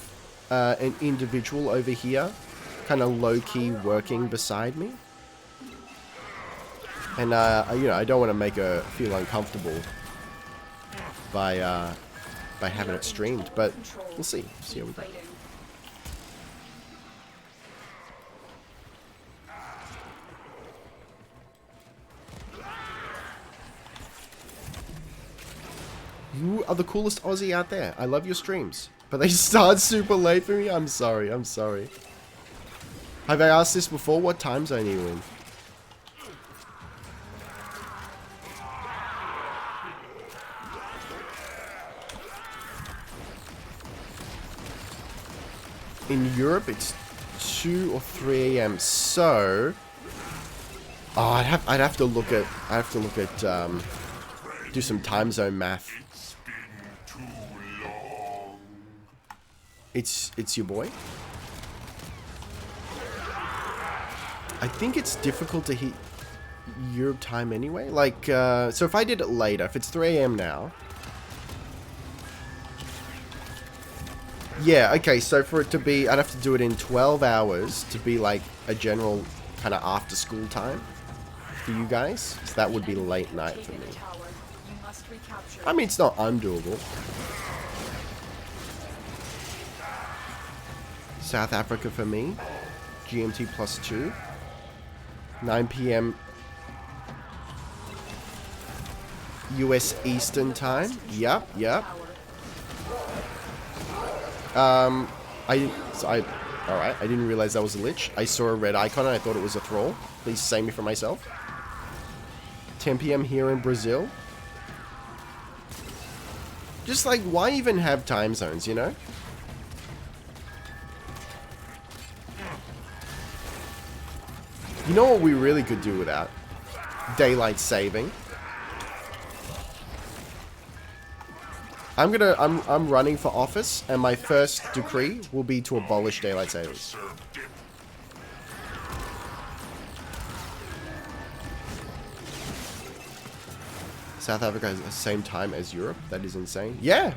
an individual over here, kind of low-key working beside me. And, you know, I don't want to make her feel uncomfortable by having it streamed, but we'll see. See how we go. You are the coolest Aussie out there. I love your streams. But they start super late for me? I'm sorry, I'm sorry. Have I asked this before? What time zone are you in? In Europe, it's 2 or 3 a.m. So, oh, I'd have to look at do some time zone math. It's your boy. I think it's difficult to hit Europe time anyway. Like, so if I did it later, if it's 3 a.m. now. Yeah, okay, so for it to be, I'd have to do it in 12 hours to be like a general kind of after school time for you guys. So that would be late night for me. I mean, it's not undoable. South Africa for me. GMT +2. 9 p.m. US Eastern Time. Yep. Alright, I didn't realize that was a lich. I saw a red icon and I thought it was a thrall. Please save me from myself. 10 p.m. here in Brazil. Just like, why even have time zones, you know? You know what we really could do without? Daylight saving. I'm running for office, and my first decree will be to abolish daylight savings. South Africa has the same time as Europe. That is insane. Yeah,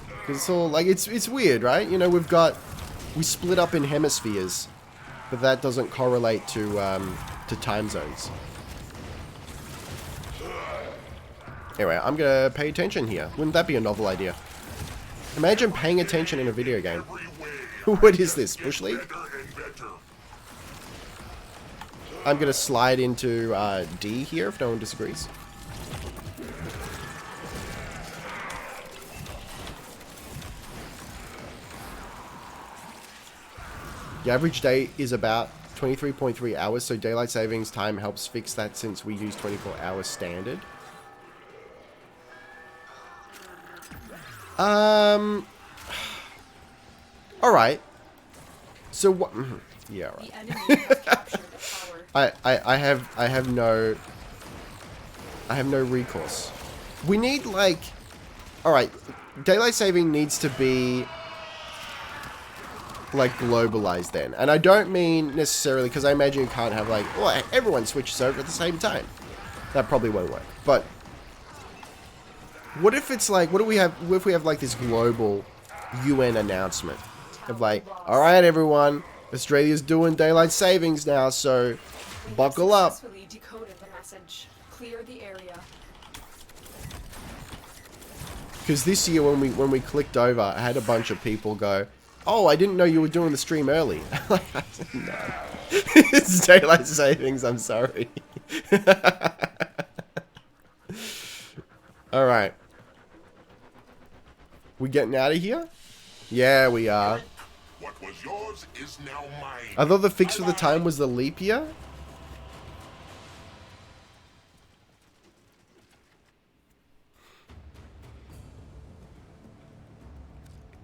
because it's all like it's weird, right? You know, we split up in hemispheres, but that doesn't correlate to time zones. Anyway, I'm gonna pay attention here. Wouldn't that be a novel idea? Imagine paying attention in a video game. What is this, Bush League? I'm gonna slide into D here if no one disagrees. The average day is about 23.3 hours, so daylight savings time helps fix that since we use 24 hours standard. Alright. So what? Yeah, right. I have no recourse. We need like, alright, daylight saving needs to be like globalized then. And I don't mean necessarily, because I imagine you can't have like, well, everyone switches over at the same time. That probably won't work. But what if it's like, what if we have like this global UN announcement of like, alright everyone, Australia's doing daylight savings now, so We Buckle have up. successfully decoded the message. Clear the area. Because this year when we clicked over, I had a bunch of people go, "Oh, I didn't know you were doing the stream early." No. It's daylight savings. I'm sorry. All right. We getting out of here? Yeah, we are. What was yours is now mine. I thought the fix for the time was the leap year.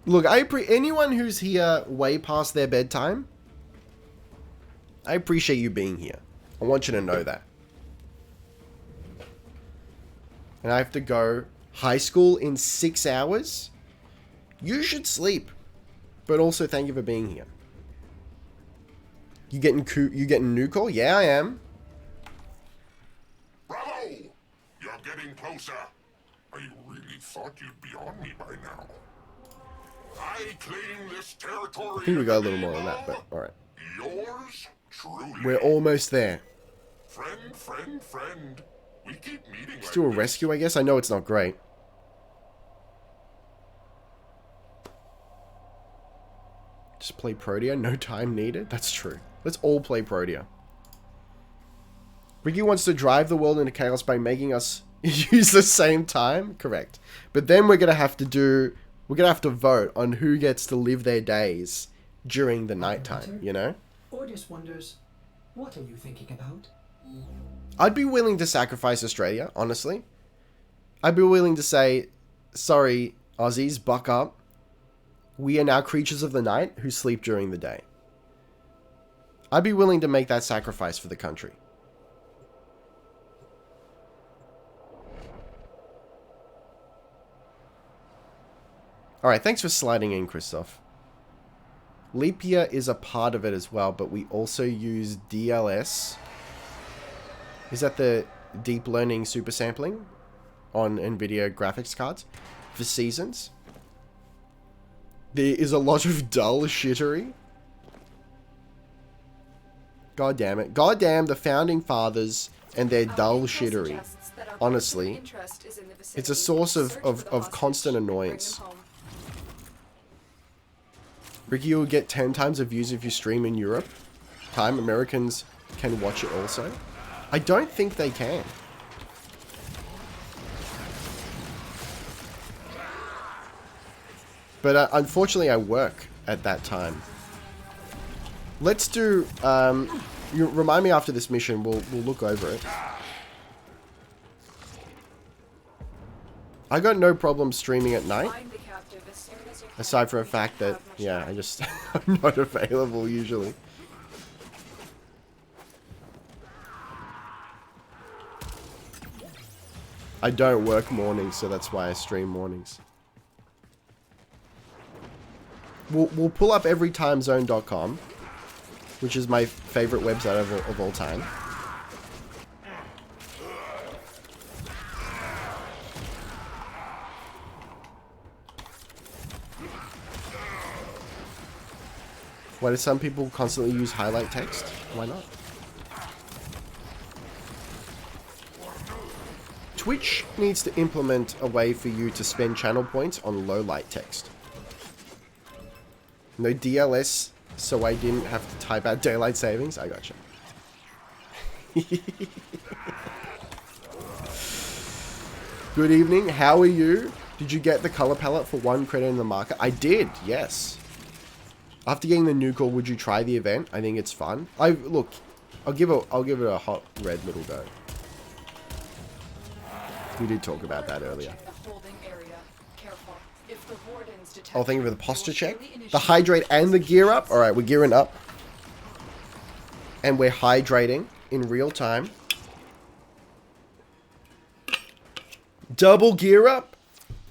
Look, anyone who's here way past their bedtime, I appreciate you being here. I want you to know that. And I have to go high school in 6 hours. You should sleep. But also thank you for being here. You getting Nukor? Yeah, I am. Bravo! You're getting closer. I really thought you'd be on me by now. I claim this territory. I think we got a little more on that, but alright. Yours truly. We're almost there. Friend. We keep meeting. Let's do a rescue, I guess. I know it's not great. Just play Protea, no time needed. That's true. Let's all play Protea. Ricky wants to drive the world into chaos by making us use the same time. Correct. But then we're gonna have to vote on who gets to live their days during the nighttime, you know? Audience wonders, what are you thinking about? I'd be willing to sacrifice Australia, honestly. I'd be willing to say, sorry, Aussies, buck up. We are now creatures of the night who sleep during the day. I'd be willing to make that sacrifice for the country. Alright, thanks for sliding in, Christoph. Leap year is a part of it as well, but we also use DLS. Is that the deep learning super sampling on NVIDIA graphics cards for seasons? There is a lot of dull shittery. God damn it. God damn the founding fathers and their dull shittery. Honestly, it's a source of constant annoyance. Ricky will get 10 times the views if you stream in Europe. Americans can watch it also. I don't think they can. But unfortunately, I work at that time. Let's do... you remind me after this mission. We'll look over it. I got no problem streaming at night. Aside from the fact that, yeah, I'm not available usually. I don't work mornings, so that's why I stream mornings. We'll pull up everytimezone.com, which is my favorite website of all time. Why do some people constantly use highlight text? Why not? Twitch needs to implement a way for you to spend channel points on low light text. No DLS, so I didn't have to type out daylight savings. I gotcha. Good evening. How are you? Did you get the color palette for 1 credit in the market? I did, yes. After getting the Nukor, would you try the event? I think it's fun. Look, I'll give it a hot red little go. We did talk about that earlier. Oh, thank you for the posture check. The hydrate and the gear up. Alright, we're gearing up. And we're hydrating in real time. Double gear up.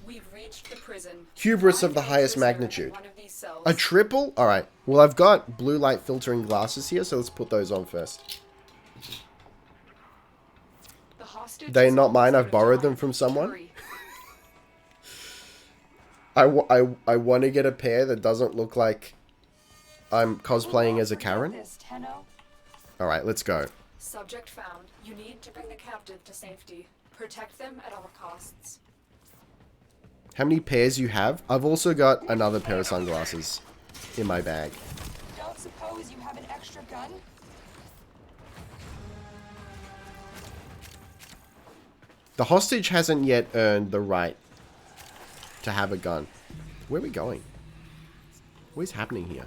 We've reached the prison. Hubris of the highest magnitude. A triple? Alright. Well, I've got blue light filtering glasses here, so let's put those on first. They're not mine. I've borrowed them from someone. I want to get a pair that doesn't look like I'm cosplaying as a Karen. Alright, let's go. Subject found. You need to bring the captive to safety. Protect them at all costs. How many pairs you have? I've also got another pair of sunglasses in my bag. Don't suppose you have an extra gun? The hostage hasn't yet earned the right to have a gun. Where are we going? What is happening here?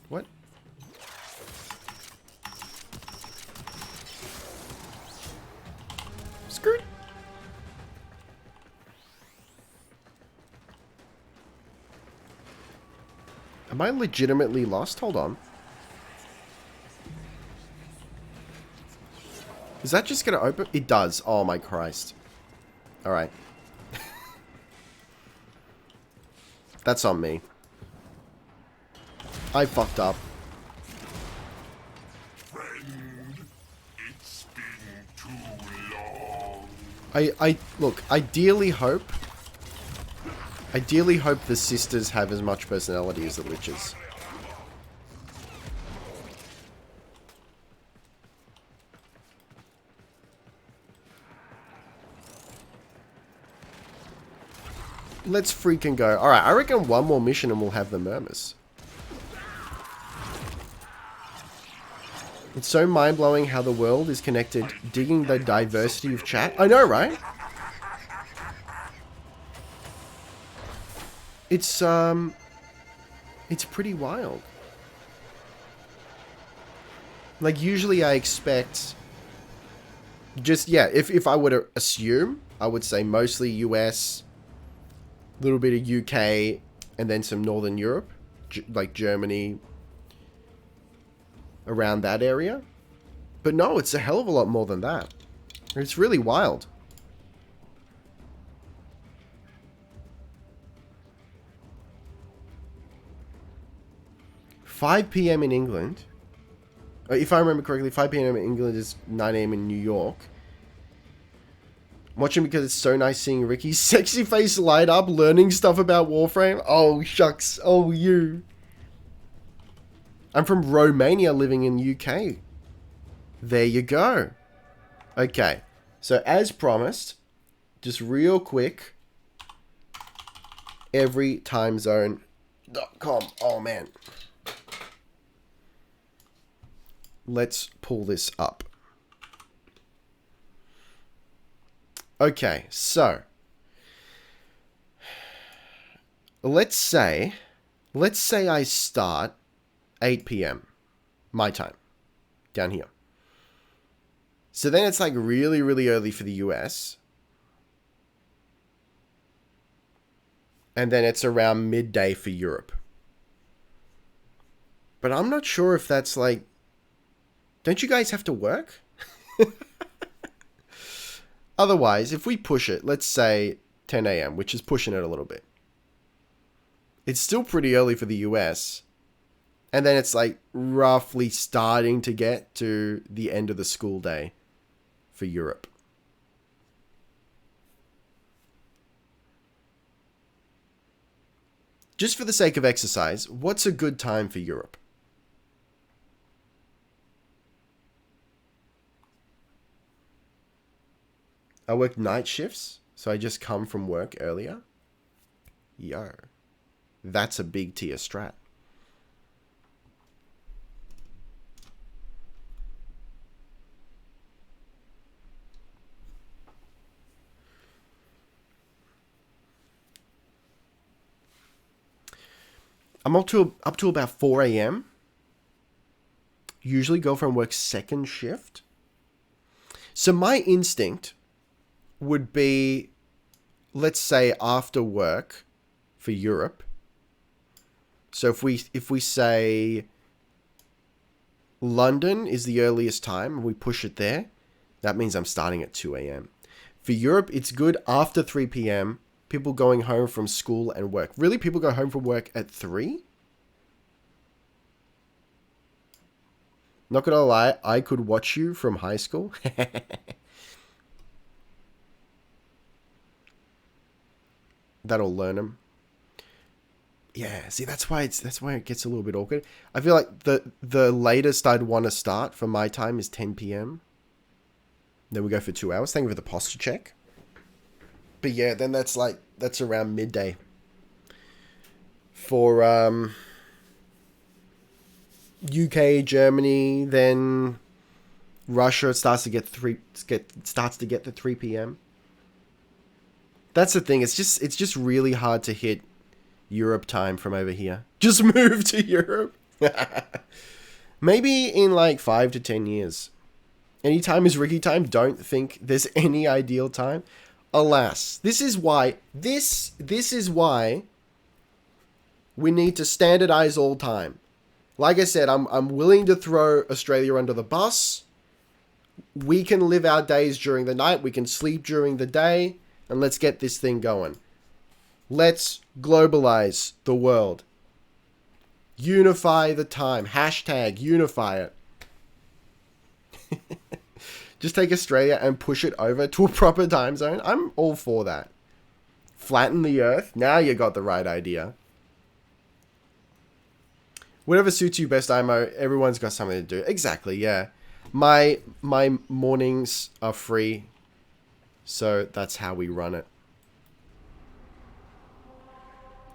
What? Skirt. Am I legitimately lost? Hold on. Is that just going to open? It does. Oh my Christ. Alright. That's on me. I fucked up. Friend, it's been too long. I look, ideally hope the sisters have as much personality as the liches. Let's freaking go. Alright, I reckon one more mission and we'll have the murmurs. It's so mind-blowing how the world is connected, digging the diversity of chat. I know, right? It's pretty wild. Like, usually I expect... Just, yeah, if I were to assume, I would say mostly US, a little bit of UK, and then some Northern Europe, like Germany, around that area. But no, it's a hell of a lot more than that. It's really wild. $5 p.m. in England. If I remember correctly, 5 p.m. in England is 9 a.m. in New York. I'm watching because it's so nice seeing Ricky's sexy face light up, learning stuff about Warframe. Oh, shucks. Oh, you. I'm from Romania, living in UK. There you go. Okay. So, as promised, just real quick, everytimezone.com. Oh, man. Let's pull this up. Okay, so let's say I start 8 p.m. my time down here. So then it's like really, really early for the US. And then it's around midday for Europe. But I'm not sure if that's like... Don't you guys have to work? Otherwise, if we push it, let's say 10 a.m., which is pushing it a little bit. It's still pretty early for the US. And then it's like roughly starting to get to the end of the school day for Europe. Just for the sake of exercise, what's a good time for Europe? I work night shifts, so I just come from work earlier. Yo. That's a big tier strat. I'm up to about 4 a.m. Usually girlfriend works second shift. So my instinct would be, let's say after work for Europe. So if we say London is the earliest time, and we push it there, that means I'm starting at 2 a.m. For Europe, it's good after 3 p.m. People going home from school and work. Really? People go home from work at 3? Not gonna lie, I could watch you from high school. That'll learn them. Yeah, see, that's why it gets a little bit awkward. I feel like the latest I'd want to start for my time is 10 p.m. Then we go for 2 hours. Thank you for the posture check. But yeah, then that's around midday. For UK, Germany, then Russia, it starts to get to 3 p.m. That's the thing. It's just really hard to hit Europe time from over here. Just move to Europe. Maybe in like 5 to 10 years. Any time is Ricky time. Don't think there's any ideal time. Alas, this is why we need to standardize all time. Like I said, I'm willing to throw Australia under the bus. We can live our days during the night. We can sleep during the day. And let's get this thing going. Let's globalize the world. Unify the time. Hashtag unify it. Just take Australia and push it over to a proper time zone. I'm all for that. Flatten the earth. Now you got the right idea. Whatever suits you best, IMO. Everyone's got something to do. Exactly, yeah. My mornings are free. So that's how we run it.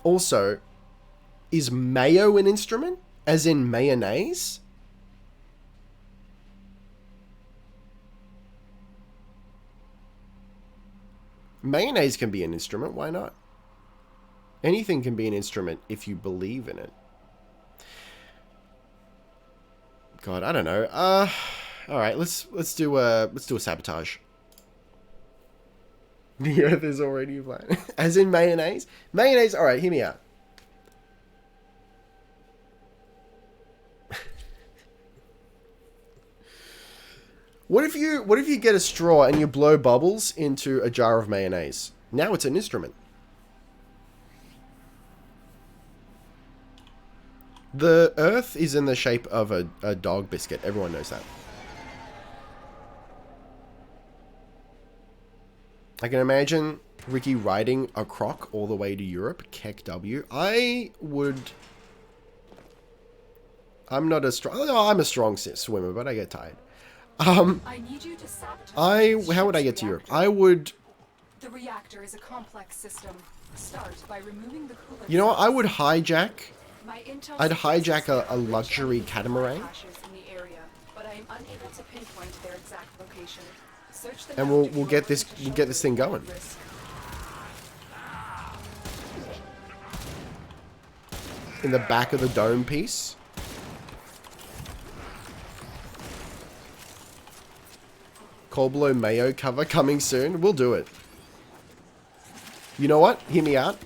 Also, is mayo an instrument? As in mayonnaise? Mayonnaise can be an instrument, why not? Anything can be an instrument if you believe in it. God, I don't know. Alright, let's do a sabotage. The earth is already flat. As in mayonnaise? Mayonnaise, alright, hear me out. What if you get a straw and you blow bubbles into a jar of mayonnaise? Now it's an instrument. The earth is in the shape of a dog biscuit. Everyone knows that. I can imagine Ricky riding a croc all the way to Europe. Keck W. I'm not a strong... Oh, I'm a strong swimmer, but I get tired. I need you to sabotage how would I get to Europe? I would... The reactor is a complex system. Start by removing the coolant. You know what? I would hijack... My intel I'd hijack a luxury catamaran. caches in the area, but I am unable to pinpoint their exact location. Search the And map we'll to get go this over the we'll get this thing shoulder going. risk. In the back of the dome piece. Cold Mayo cover coming soon. We'll do it. You know what? Hear me out.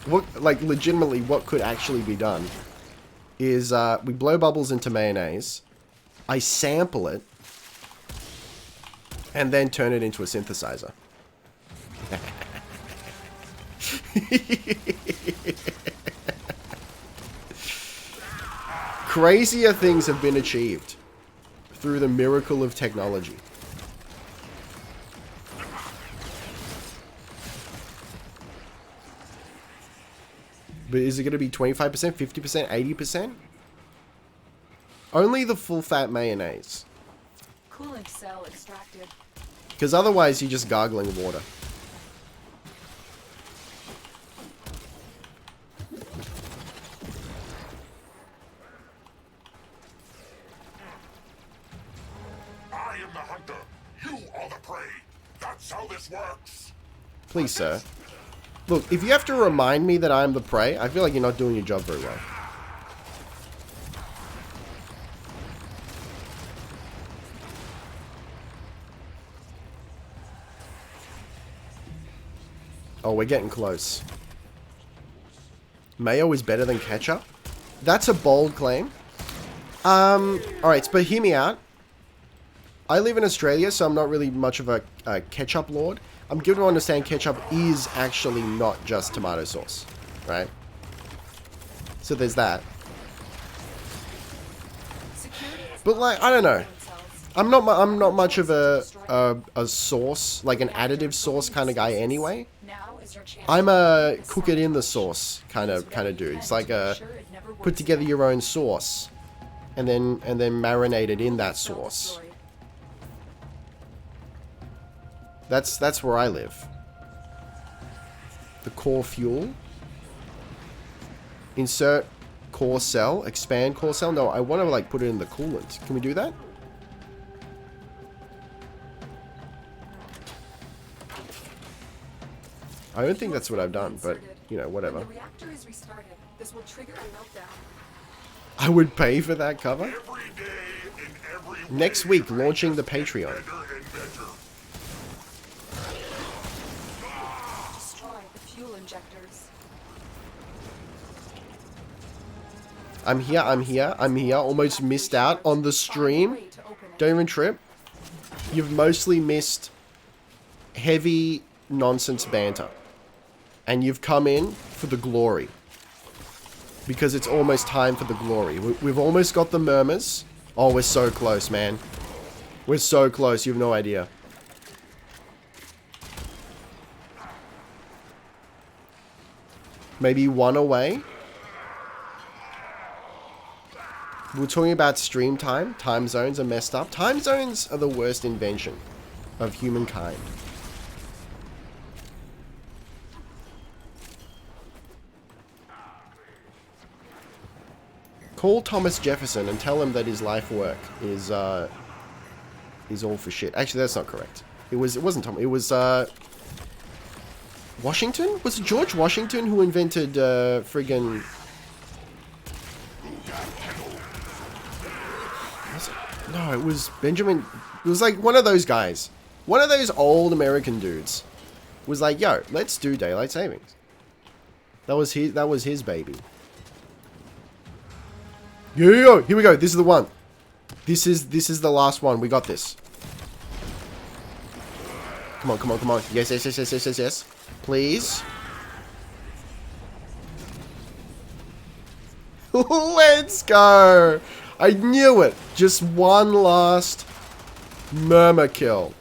What, like, legitimately, what could actually be done is we blow bubbles into mayonnaise. I sample it. And then turn it into a synthesizer. Crazier things have been achieved through the miracle of technology. But is it going to be 25%, 50%, 80%? Only the full fat mayonnaise. Coolant cell extracted. Because otherwise you're just gargling water. I am the hunter. You are the prey. That's how this works. Please, sir. Look, if you have to remind me that I'm the prey, I feel like you're not doing your job very well. Oh, we're getting close. Mayo is better than ketchup? That's a bold claim. Alright, but hear me out. I live in Australia, so I'm not really much of a ketchup lord. I'm given to understand ketchup is actually not just tomato sauce, right? So there's that. But like, I don't know. I'm not much of a sauce, like an additive sauce kind of guy anyway. is your chance. I'm a cook it in the sauce kind of dude. It's like a put together your own sauce, and then marinate it in that sauce. That's where I live. The core fuel. Insert core cell. Expand core cell. No, I want to like put it in the coolant. Can we do that? I don't think that's what I've done, but you know, whatever. When the reactor is restarted, this will trigger a meltdown. I would pay for that cover. Every day in every way, Next week, launching the Patreon. better and better. Destroy the fuel injectors. I'm here. Almost missed out on the stream. Way to open it. Don't even trip. You've mostly missed heavy nonsense banter. And you've come in for the glory. Because it's almost time for the glory. We've almost got the murmurs. Oh, we're so close, man. We're so close, you have no idea. Maybe one away. We're talking about stream time. Time zones are messed up. Time zones are the worst invention of humankind. Call Thomas Jefferson and tell him that his life work is all for shit. Actually, that's not correct. It wasn't Thomas. It was Washington? Was it George Washington who invented friggin' No, it was Benjamin. It was like one of those guys. One of those old American dudes was like, yo, let's do daylight savings. That was his baby. Yeah, here we go. This is the one. This is the last one. We got this. Come on. Yes. Please. Let's go. I knew it. Just one last murmur kill.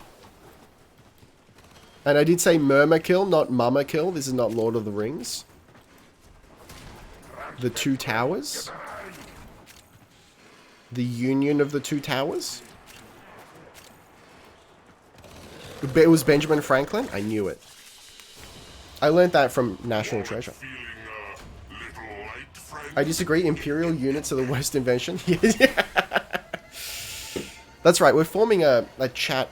And I did say murmur kill, not mama kill. This is not Lord of the Rings. The Two Towers. The Union of the Two Towers. It was Benjamin Franklin. I knew it. I learned that from National Treasure. I disagree. Imperial units are the worst invention. That's right. We're forming a chat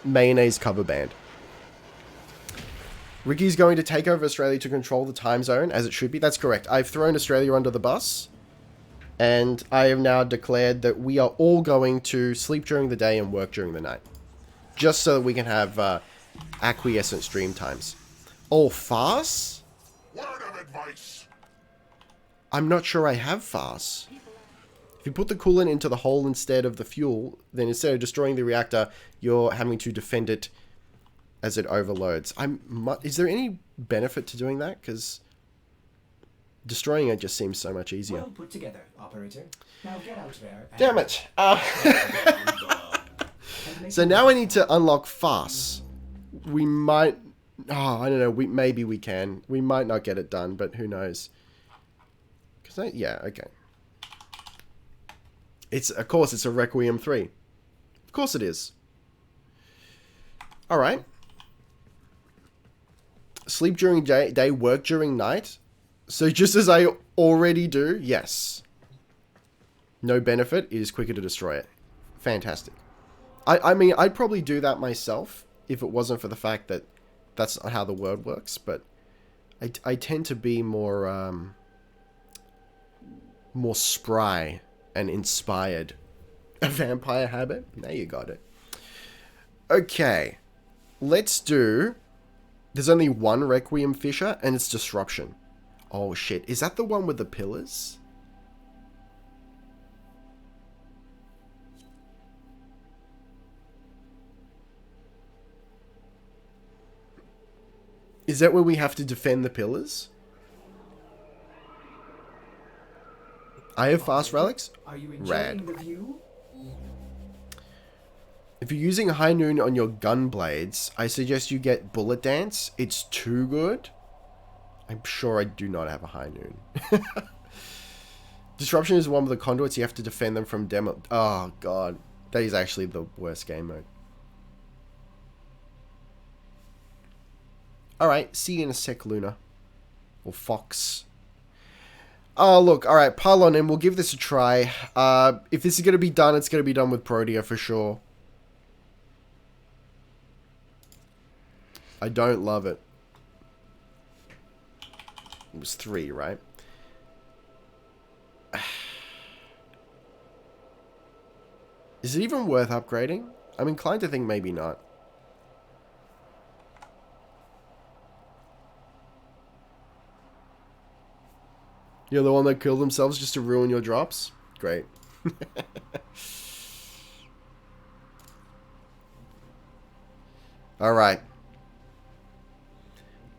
mayonnaise cover band. Ricky's going to take over Australia to control the time zone, as it should be. That's correct. I've thrown Australia under the bus. And I have now declared that we are all going to sleep during the day and work during the night. Just so that we can have acquiescent stream times. Oh, farce? Word of advice. I'm not sure I have farce. If you put the coolant into the hole instead of the fuel, then instead of destroying the reactor, you're having to defend it as it overloads. Is there any benefit to doing that? Because destroying it just seems so much easier. Well put together, operator. Now get out there. Damn it. So now I need to unlock farce. We might... Oh, I don't know. Maybe we can. We might not get it done, but who knows. Yeah, okay. Of course, it's a Requiem 3. Of course it is. Alright. Sleep during day, work during night. So just as I already do, yes. No benefit, it is quicker to destroy it. Fantastic. I mean, I'd probably do that myself if it wasn't for the fact that that's not how the world works, but I tend to be more spry and inspired. A vampire habit? Now you got it. Okay. Let's do... There's only one Requiem Fissure, and it's Disruption. Oh shit, is that the one with the pillars? Is that where we have to defend the pillars? I have fast relics? Are you enjoying Rad. the view? If you're using High Noon on your gun blades, I suggest you get Bullet Dance. It's too good. I'm sure I do not have a High Noon. Disruption is one of the conduits. You have to defend them from demo. Oh, God. That is actually the worst game mode. Alright, see you in a sec, Luna. Or Fox. Oh, look. Alright, pile on in. We'll give this a try. If this is going to be done, it's going to be done with Protea for sure. I don't love it. It was 3, right? Is it even worth upgrading? I'm inclined to think maybe not. You're the one that killed themselves just to ruin your drops? Great. Alright.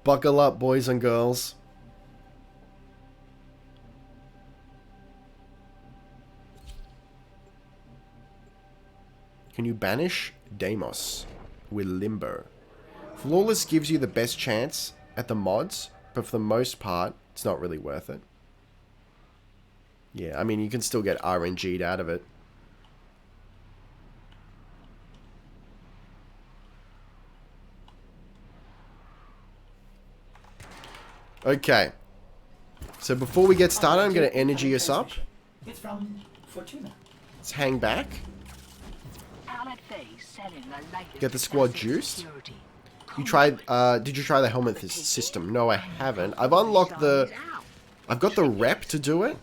Buckle up, boys and girls. Can you banish Deimos with Limbo? Flawless gives you the best chance at the mods, but for the most part, it's not really worth it. Yeah, I mean, you can still get RNG'd out of it. Okay. So before we get started, I'm going to energy us up. It's from Fortuna. Let's hang back. Get the squad juiced. You tried, did you try the helmet system? No, I haven't. I've unlocked the... I've got the rep to do it,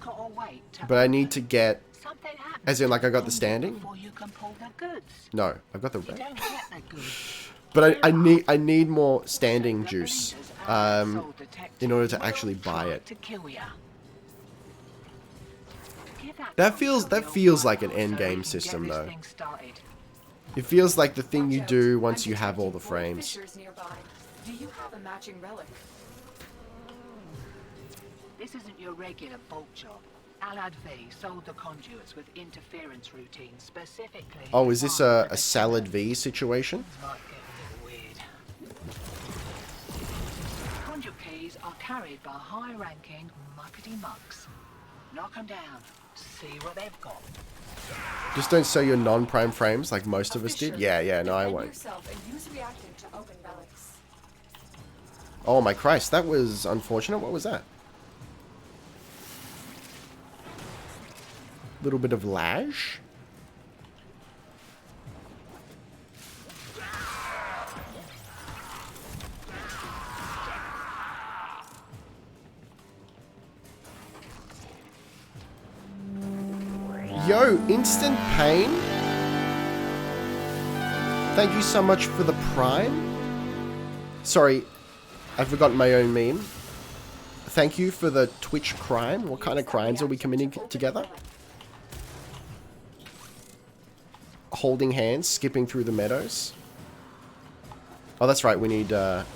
but I need to get... As in, like, I got the standing? No, I've got the rep. But I need more standing juice in order to actually buy it. That feels like an end game system, though. It feels like the thing you do once you have all the frames. Do you have a matching relic? This isn't your regular bolt job. Alad V sold the conduits with interference routines specifically. Oh, is this a Salad V situation? Might get a bit weird. Conduit keys are carried by high-ranking muckety mucks. Knock them down. See what they've got. Just don't sell your non-prime frames like most of us did. Yeah, no, I won't. Oh my Christ, that was unfortunate. What was that? Little bit of lash. Yo, Instant Pain. Thank you so much for the prime. Sorry, I've forgotten my own meme. Thank you for the Twitch crime. What kind of crimes are we committing together? Holding hands, skipping through the meadows. Oh, that's right. We need to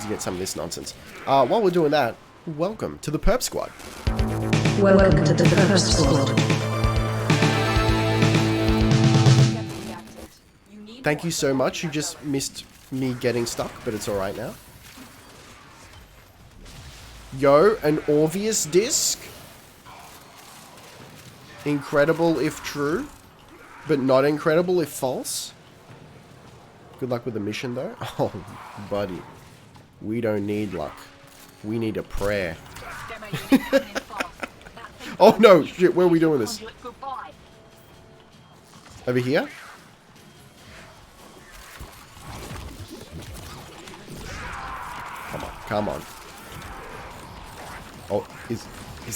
get some of this nonsense. While we're doing that, welcome to the Purp Squad. Welcome to the Purp Squad. Thank you so much. You just missed me getting stuck, but it's alright now. Yo, an Orpheus disc. Incredible if true, but not incredible if false. Good luck with the mission, though. Oh, buddy. We don't need luck. We need a prayer. Oh, no. Shit, where are we doing this? Over here? Come on. Oh, is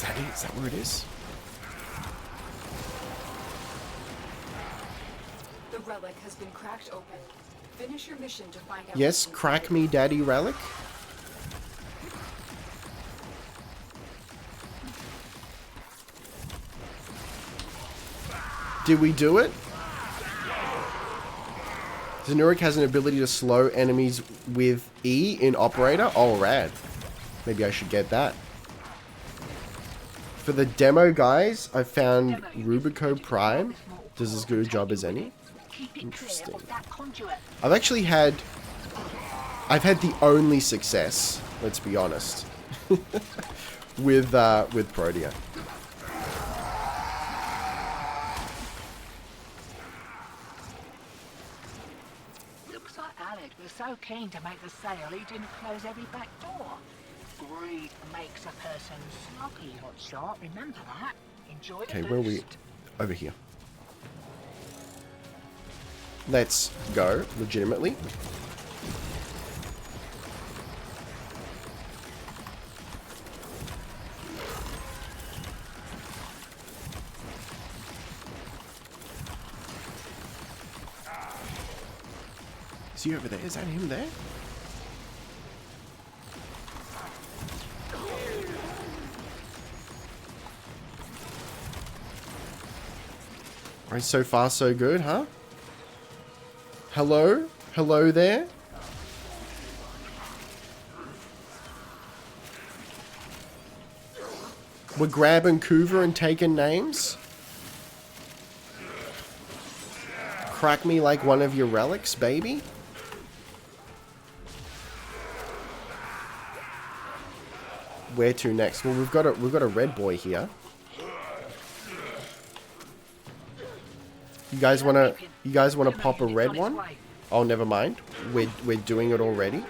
that it? Is that where it is? The relic has been cracked open. Finish your mission to find out. Yes, crack me, daddy relic. Did we do it? Zenuric has an ability to slow enemies with E in Operator. Oh, rad. Maybe I should get that. For the demo, guys, I found Rubico Prime does as good a job as any. Keep it clear Interesting. of that conduit. I've had the only success, let's be honest, with Protea. Looks like Alec was so keen to make the sale he didn't close every back door. Greed makes a person sloppy, hotshot. Remember that. Enjoy the Okay, where are we? boost. Over here. Let's go, legitimately. Is he over there? Is that him there? Alright, so far so good, huh? Hello? Hello there? We're grabbing KUVA and taking names? Crack me like one of your relics, baby? Where to next? Well, we've got a red boy here. You guys wanna pop a red one? Oh, never mind. We're doing it already.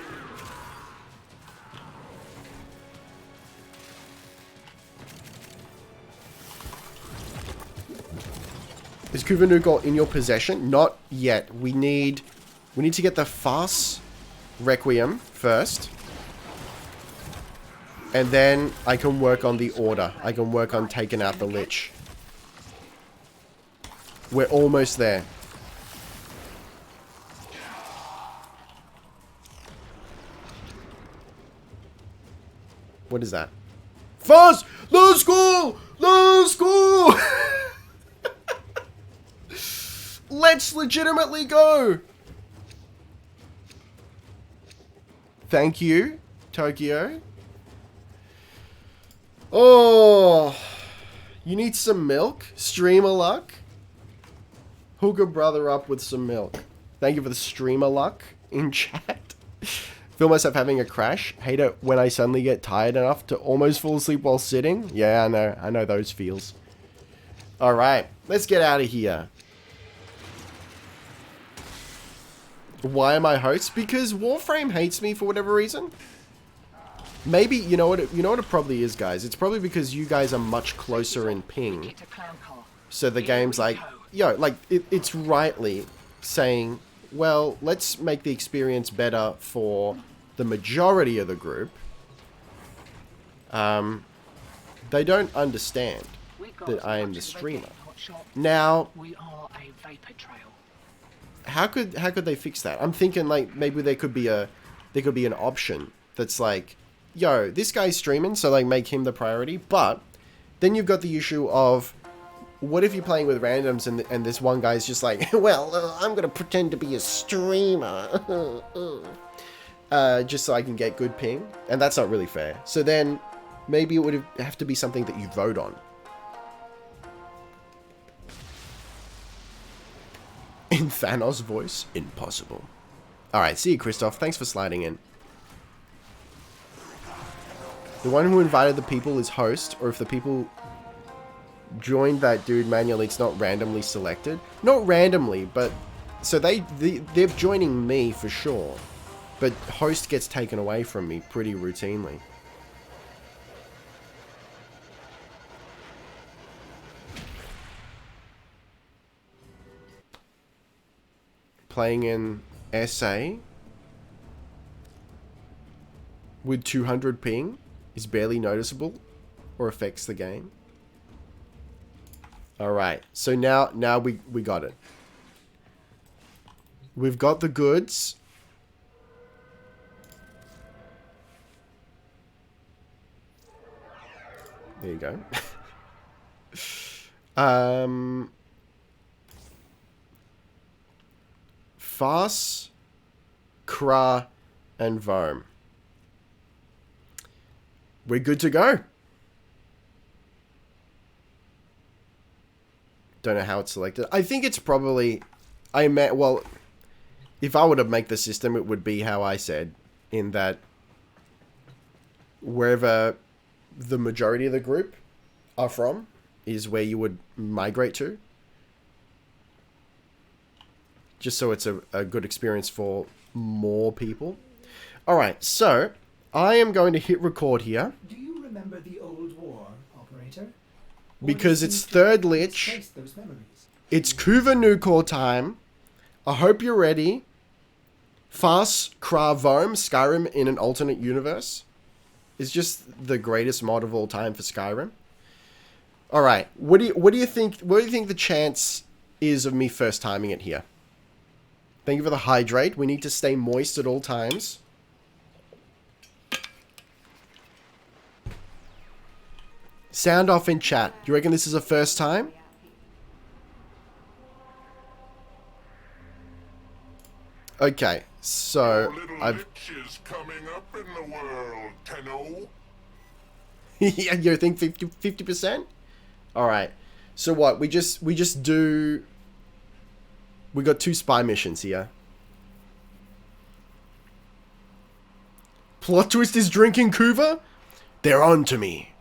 Is KUVA NUKOR in your possession? Not yet. We need to get the Farce Requiem first. And then I can work on the Order. I can work on taking out the Lich. We're almost there. What is that? Farce! Let's go! Let's go! Let's legitimately go! Thank you, Tokyo. Oh, you need some milk? Streamer luck? Hook a brother up with some milk. Thank you for the streamer luck in chat. Feel myself having a crash. Hate it when I suddenly get tired enough to almost fall asleep while sitting. Yeah, I know those feels. Alright, let's get out of here. Why am I host? Because Warframe hates me for whatever reason. Maybe, you know what it probably is, guys? It's probably because you guys are much closer in ping. So the game's like, yo, like, it's rightly saying, well, let's make the experience better for the majority of the group. They don't understand that I am the streamer. Now, how could they fix that? I'm thinking, like, maybe there could be an option that's like, yo, this guy's streaming, so like make him the priority. But then you've got the issue of, what if you're playing with randoms and this one guy's just like, well, I'm gonna pretend to be a streamer, just so I can get good ping, and that's not really fair. So then maybe it would have to be something that you vote on. In Thanos' voice, impossible. All right, see you, Christoph. Thanks for sliding in. The one who invited the people is host, or if the people joined that dude manually, it's not randomly selected. Not randomly, but so they're joining me for sure, but host gets taken away from me pretty routinely. Playing in SA with 200 ping is barely noticeable or affects the game. Alright, so now we got it. We've got the goods. There you go. Farce, Kra, and Vohm. We're good to go. Don't know how it's selected. I think it's probably I meant, well, if I were to make the system, it would be how I said, in that wherever the majority of the group are from is where you would migrate to. Just so it's a good experience for more people. Alright, so I am going to hit record here. Do you remember the old war, operator? Because it's third lich. Those memories. It's KUVA NUKOR time. I hope you're ready. Fast Kravom Skyrim in an alternate universe is just the greatest mod of all time for Skyrim. All right, what do you think? What do you think the chance is of me first timing it here? Thank you for the hydrate. We need to stay moist at all times. Sound off in chat. Do you reckon this is a first time? Okay, so I've. Lich is coming up in the world, Tenno. Yeah, you think 50%? All right. So what? We just do. We got 2 spy missions here. Plot twist is drinking KUVA? They're on to me.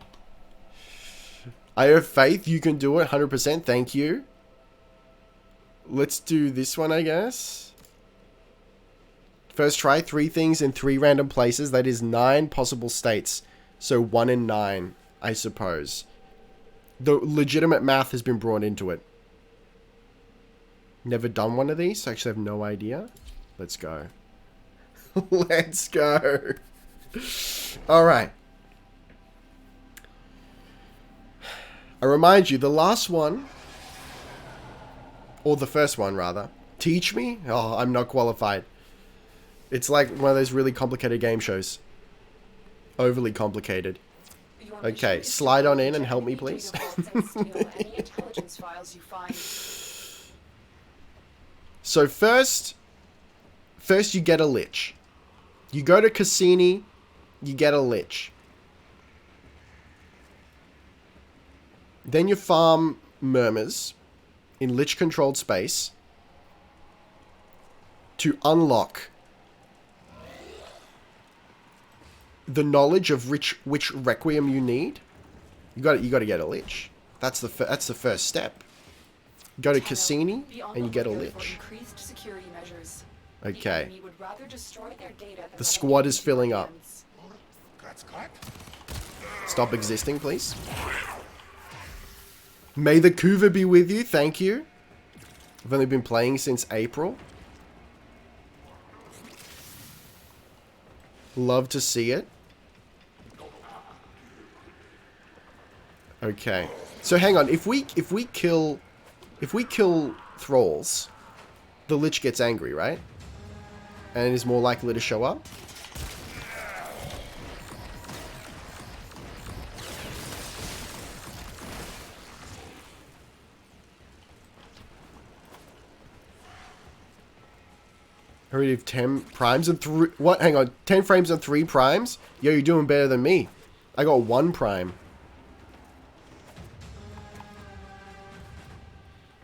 I have faith you can do it 100%. Thank you. Let's do this one, I guess. First try, 3 things in 3 random places. That is 9 possible states. So 1 in 9, I suppose. The legitimate math has been brought into it. Never done one of these, so I actually have no idea. Let's go. Let's go. Alright. I remind you, the last one, or the first one rather, teach me? Oh, I'm not qualified. It's like one of those really complicated game shows. Overly complicated. Okay, slide on in and help me, please. So first you get a lich. You go to Cassini, you get a lich. Then you farm murmurs in lich-controlled space to unlock the knowledge of which requiem you need. You got to get a lich. That's the first step. Go to Cassini and you get a lich. Okay. The squad is filling up. Stop existing, please. May the KUVA be with you. Thank you. I've only been playing since April. Love to see it. Okay. So hang on. If we kill thralls, the lich gets angry, right? And is more likely to show up. Already have 10 primes and 3... What? Hang on. 10 frames and 3 primes? Yo, you're doing better than me. I got 1 prime.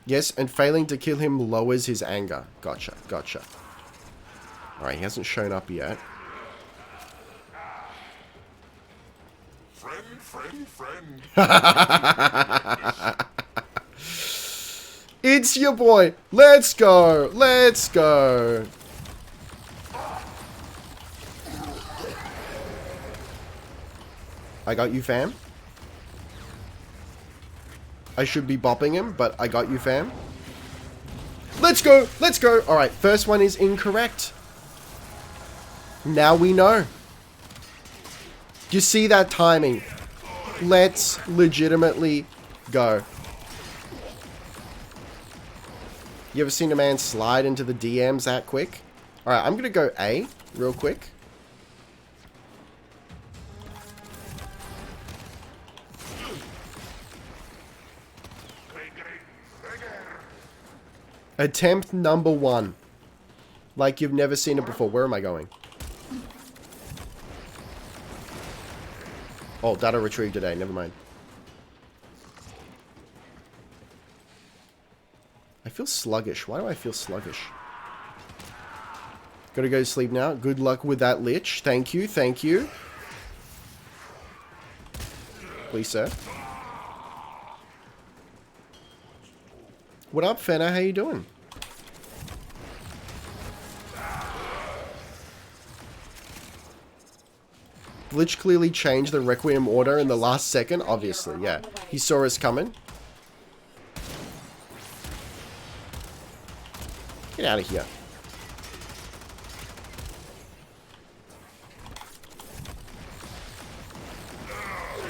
Yes, and failing to kill him lowers his anger. Gotcha, gotcha. Alright, he hasn't shown up yet. Friend. It's your boy. Let's go. Let's go. I got you, fam. I should be bopping him, but I got you, fam. Let's go. Let's go. All right. First one is incorrect. Now we know. Do you see that timing? Let's legitimately go. You ever seen a man slide into the DMs that quick? All right. I'm going to go A real quick. Attempt number 1. Like you've never seen it before. Where am I going? Oh, data retrieved today. Never mind. I feel sluggish. Why do I feel sluggish? Gotta go to sleep now. Good luck with that lich. Thank you, thank you. Please, sir. What up, Fenna? How you doing? Lich clearly changed the Requiem order in the last second. Obviously, yeah. He saw us coming. Get out of here.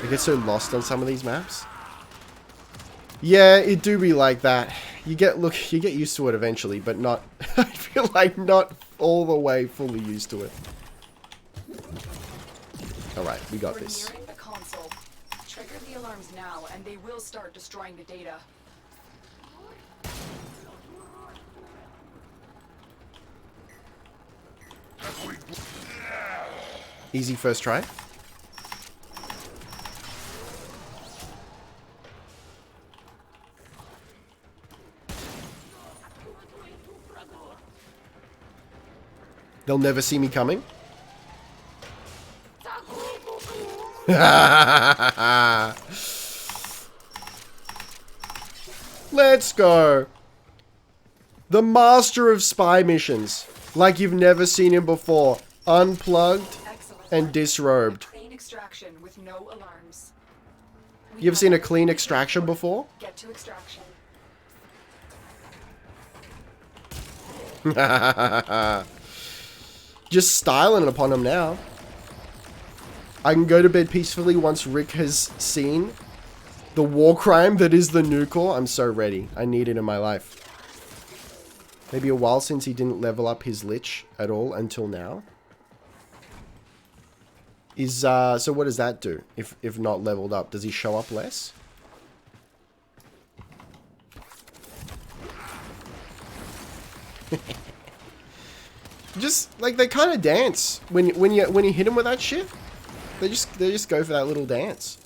I get so lost on some of these maps. Yeah, it do be like that. You get used to it eventually, but not I feel like not all the way fully used to it. Alright, we got this. We're nearing the console. Trigger the alarms now, and they will start destroying the data. Easy first try. They'll never see me coming. Let's go. The master of spy missions. Like you've never seen him before. Unplugged and disrobed. Clean extraction with no alarms. You ever seen a clean extraction before? Get to extraction. Just styling upon him now. I can go to bed peacefully once Rick has seen the war crime that is the Nukor. I'm so ready. I need it in my life. Maybe a while since he didn't level up his Lich at all until now. So what does that do if not leveled up? Does he show up less? Just like they kind of dance when you hit them with that shit. They just go for that little dance.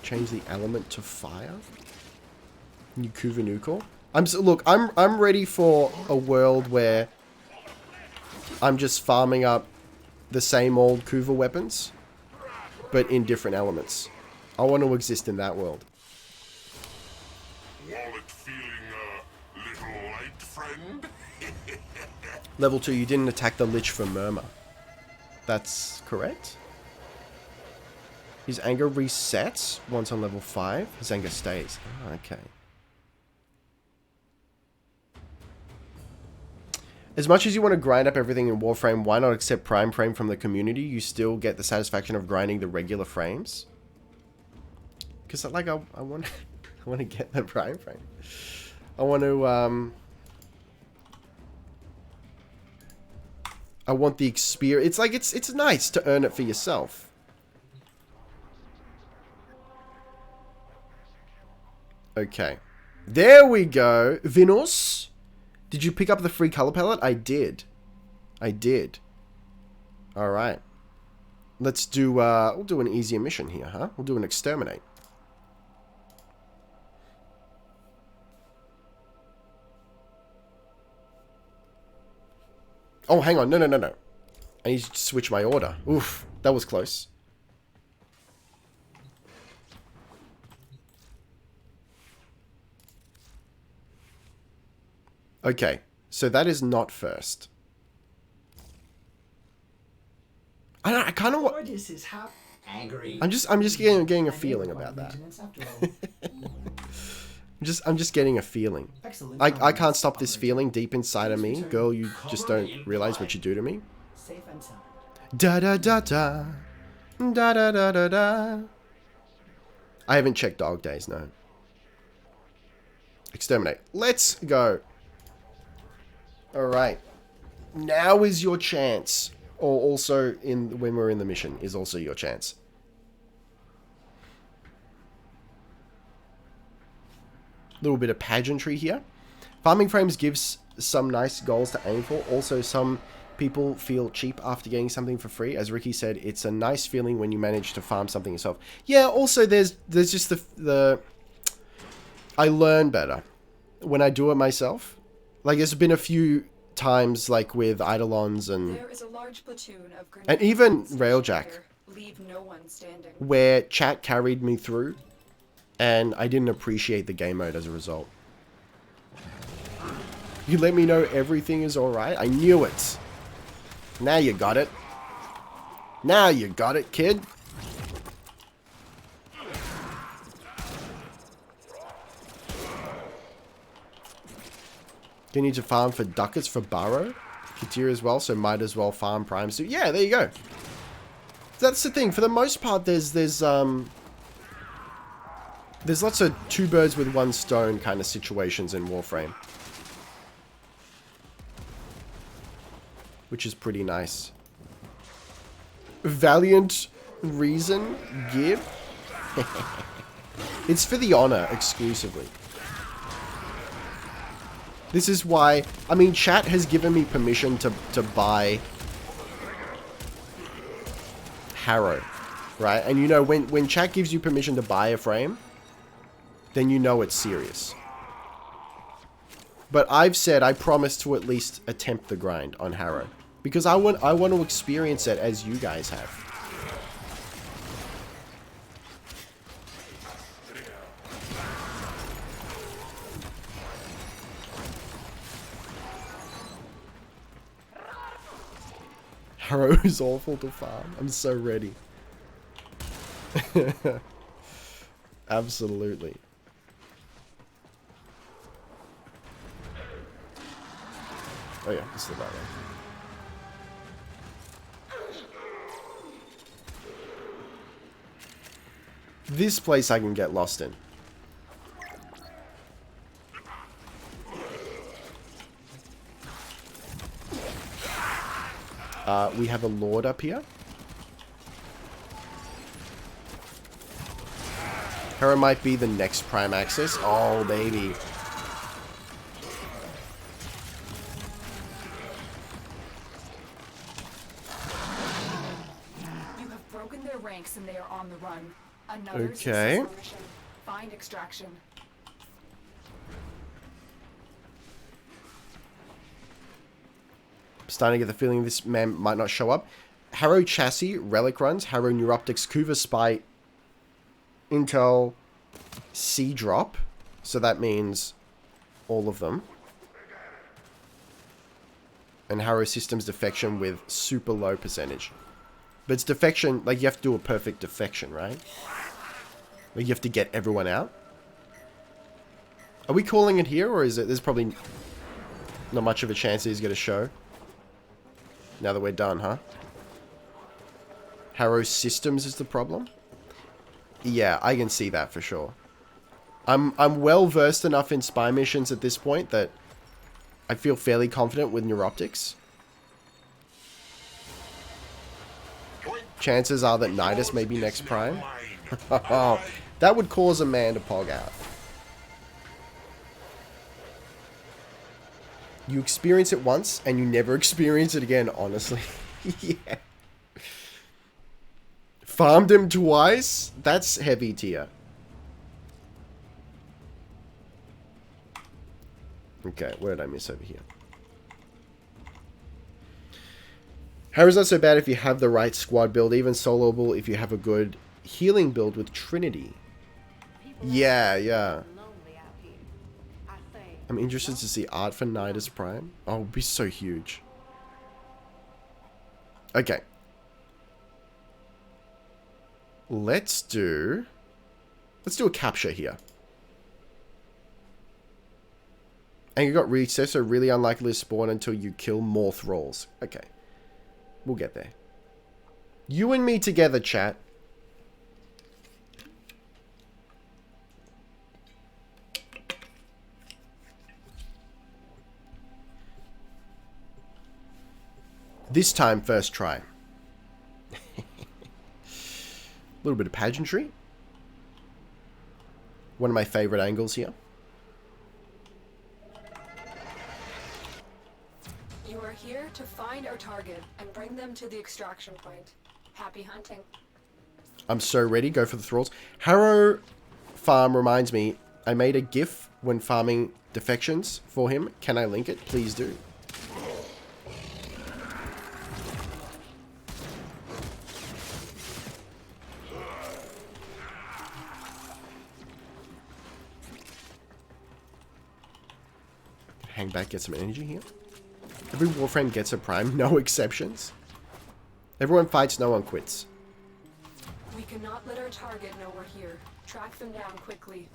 Change the element to fire. New KUVA NUKOR. I'm ready for a world where I'm just farming up the same old KUVA weapons, but in different elements. I want to exist in that world. Wallet feeling a little light, friend? Level 2, you didn't attack the Lich for Murmur. That's correct? His anger resets once on level 5. His anger stays. Oh, okay. As much as you want to grind up everything in Warframe, why not accept Prime Frame from the community? You still get the satisfaction of grinding the regular frames. Because like I want I want to get the Prime Frame. I want to I want the experience. It's like it's nice to earn it for yourself. Okay. There we go. Vinos. Did you pick up the free color palette? I did. I did. Alright. Let's do, we'll do an easier mission here, huh? We'll do an exterminate. Oh, hang on. No. I need to switch my order. Oof. That was close. Okay, so that is not first. I kind of want. I'm just getting a feeling about that. I'm just getting a feeling. I can't stop this feeling deep inside of me, girl. You just don't realize what you do to me. Da da da da, da da da da da. I haven't checked dog days, no. Exterminate. Let's go. Alright. Now is your chance. Or also when we're in the mission is also your chance. Little bit of pageantry here. Farming frames gives some nice goals to aim for. Also some people feel cheap after getting something for free. As Ricky said, it's a nice feeling when you manage to farm something yourself. Yeah, also there's just the I learn better when I do it myself. Like, there's been a few times, like with Eidolons and There is a large platoon of and even grenades Railjack, here. Leave no one standing. where chat carried me through, and I didn't appreciate the game mode as a result. You let me know everything is alright? I knew it. Now you got it. Now you got it, kid. You need to farm for ducats for Burrow. Katir as well, so might as well farm Prime Suit. Yeah, there you go. That's the thing. For the most part, there's lots of two birds with one stone kind of situations in Warframe, which is pretty nice. Valiant reason give. It's for the honor exclusively. This is why, I mean, chat has given me permission to buy Harrow, right? And you know, when chat gives you permission to buy a frame, then you know it's serious. But I've said I promise to at least attempt the grind on Harrow, because I want to experience it as you guys have. Harrow is awful to farm. I'm so ready. Absolutely. Oh yeah, this is the right one. This place I can get lost in. We have a Lord up here. Hera might be the next Prime Access. Oh, baby. You have broken their ranks and they are on the run. Another Okay. successful mission. Find extraction. Starting to get the feeling this man might not show up. Harrow Chassis, Relic Runs, Harrow Neuroptics, KUVA Spy, Intel, C Drop. So that means all of them. And Harrow Systems Defection with super low percentage. But it's defection, like you have to do a perfect defection, right? Like you have to get everyone out. Are we calling it here, or is it, there's probably not much of a chance he's going to show? Now that we're done, huh? Harrow Systems is the problem? Yeah, I can see that for sure. I'm well versed enough in spy missions at this point that I feel fairly confident with Neuroptics. Chances are that Nidus may be next Prime. That would cause a man to pog out. You experience it once, and you never experience it again, honestly. Yeah. Farmed him twice? That's heavy tier. Okay, where did I miss over here? Harrow's not so bad if you have the right squad build, even soloable if you have a good healing build with Trinity. Yeah, yeah. I'm interested to see art for Nidus Prime. Oh, it would be so huge. Okay. Let's do a capture here. And you got recess, so really unlikely to spawn until you kill more thralls. Okay. We'll get there. You and me together, chat. This time, first try. A little bit of pageantry. One of my favorite angles here. You are here to find our target and bring them to the extraction point. Happy hunting. I'm so ready. Go for the thralls. Harrow Farm reminds me, I made a GIF when farming defections for him. Can I link it? Please do. Hang back, get some energy here. Every Warframe gets a prime, no exceptions. Everyone fights, no one quits. We cannot let our target know we're here. Track them down quickly.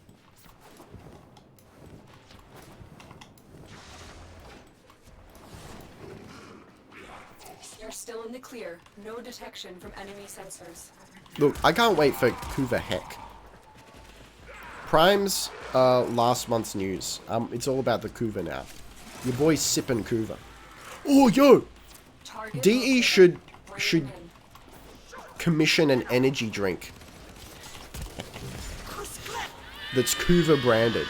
You're still in the clear. No detection from enemy sensors. Look, I can't wait for KUVA Heck. Prime's last month's news. It's all about the KUVA now. Your boy's sipping KUVA. Oh, yo! Target DE should commission an energy drink that's KUVA branded.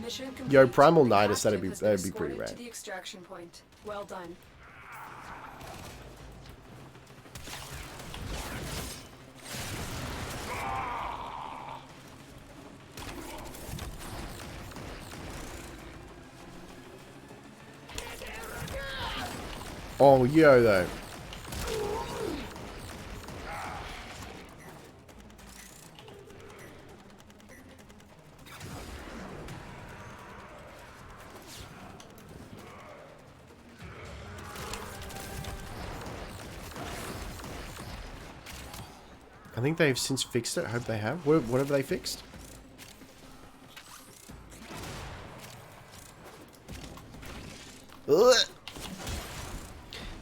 Mission complete. Yo, Primal Nidus, that'd be Reactive has been pretty escorted rad. to the extraction point. Well done. Oh, yo, though. I think they've since fixed it. I hope they have. What have they fixed? Ugh.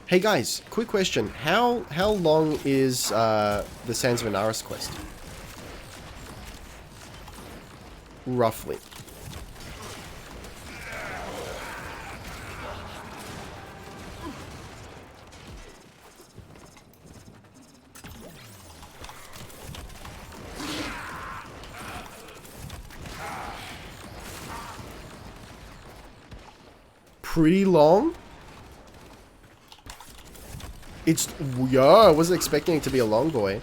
Hey guys, quick question. How long is the Sands of Anaris quest? Roughly. Pretty long. It's, yeah, I wasn't expecting it to be a long boy.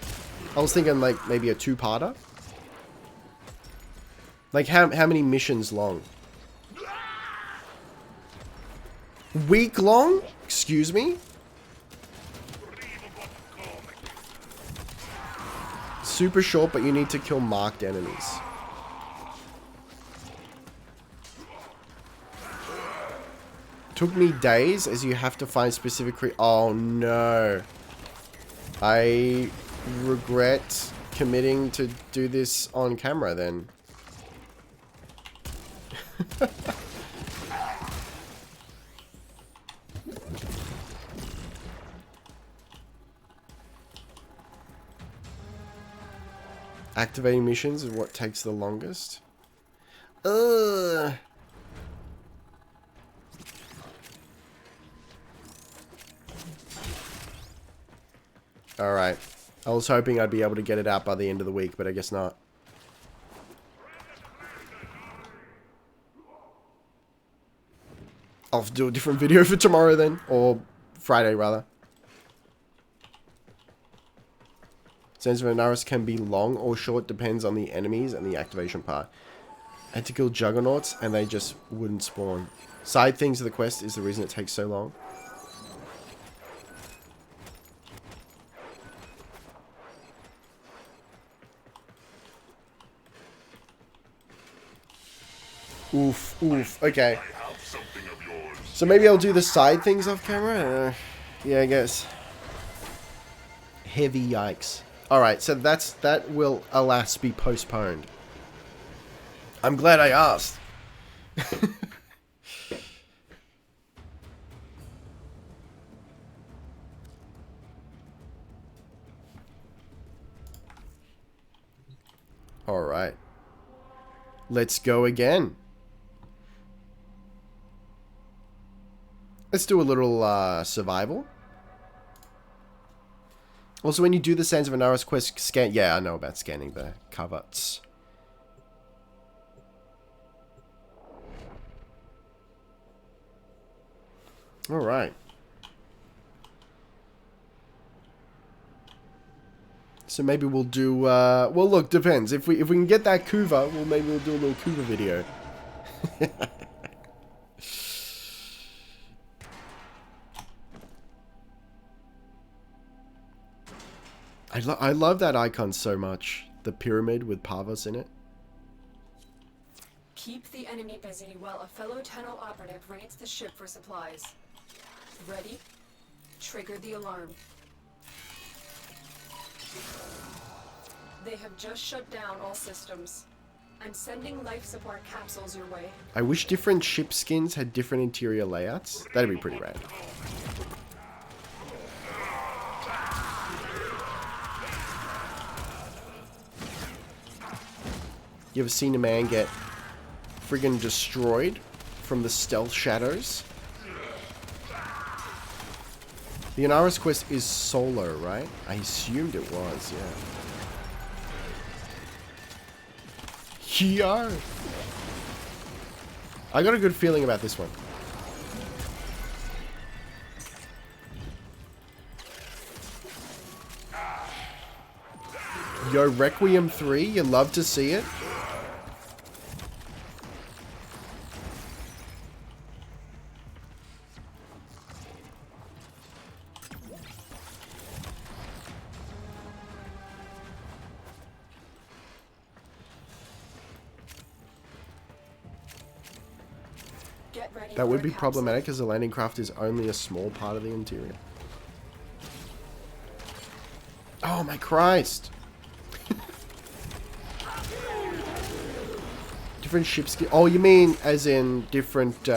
I was thinking like maybe a two-parter. Like how many missions long? Week long? Excuse me? Super short, but you need to kill marked enemies. Took me days as you have to find specific oh no. I regret committing to do this on camera then. Activating missions is what takes the longest. Ugh. Alright. I was hoping I'd be able to get it out by the end of the week, but I guess not. I'll have to do a different video for tomorrow then. Or Friday, rather. Sands of Anaris can be long or short, depends on the enemies and the activation part. I had to kill Juggernauts, and they just wouldn't spawn. Side things of the quest is the reason it takes so long. Oof, oof, okay. So maybe I'll do the side things off camera? Yeah, I guess. Heavy yikes. Alright, so that will, alas, be postponed. I'm glad I asked. Alright. Let's go again. Let's do a little survival. Also, when you do the Sands of Anaris quest, scan... Yeah, I know about scanning the coverts. All right. So maybe we'll do. Well, look, depends. If we can get that KUVA, well, maybe we'll do a little KUVA video. I love that icon so much. The pyramid with Pavos in it. Keep the enemy busy while a fellow tunnel operative raids the ship for supplies. Ready? Trigger the alarm. They have just shut down all systems. I'm sending life support capsules your way. I wish different ship skins had different interior layouts. That'd be pretty rad. You ever seen a man get friggin' destroyed from the stealth shadows? The Inaris quest is solo, right? I assumed it was, yeah. Yeah. I got a good feeling about this one. Yo, Requiem 3, you love to see it? That would be problematic as the landing craft is only a small part of the interior. Oh my Christ! Different ships. Oh, you mean as in different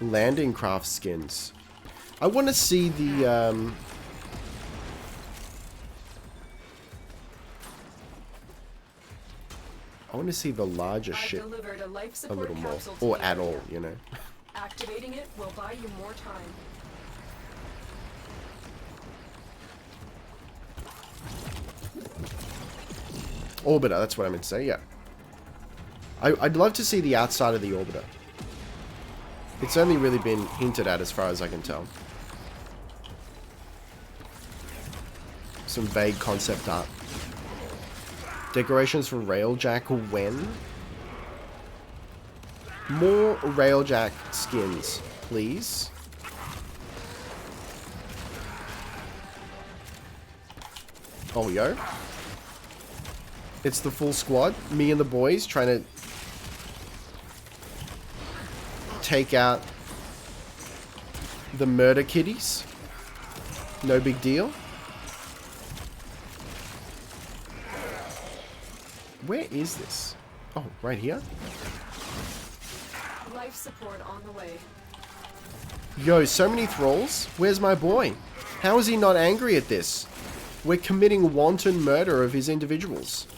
landing craft skins? I want to see the I want to see the larger ship a little more, or at all, you know. Activating it will buy you more time. Orbiter, that's what I meant to say, yeah. I'd love to see the outside of the orbiter. It's only really been hinted at as far as I can tell. Some vague concept art. Decorations for Railjack when? More Railjack skins, please. Oh, yo. It's the full squad. Me and the boys trying to take out the murder kitties. No big deal. Where is this? Oh, right here? Life support on the way. Yo, so many thralls. Where's my boy? How is he not angry at this? We're committing wanton murder of his individuals.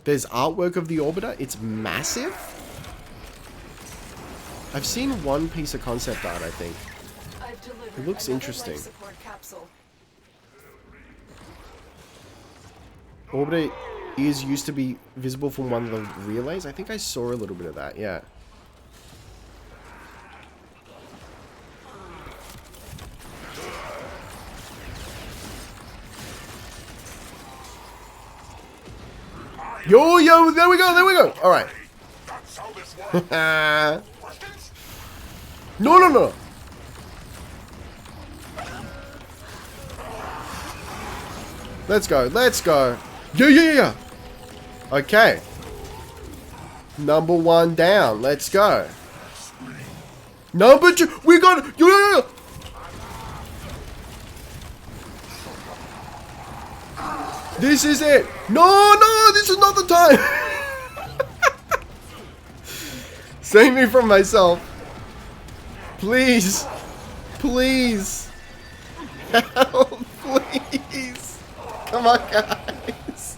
There's artwork of the orbiter. It's massive. I've seen one piece of concept art, I think. It looks interesting. Orbiter is used to be visible from one of the relays. I think I saw a little bit of that, yeah. Yo, there we go. All right. No. Let's go. Yeah. Okay. Number 1 down. Let's go. Number 2. We got it. Yeah. This is it. No, this is not the time. Save me from myself. Please. Help, please. Come on, guys.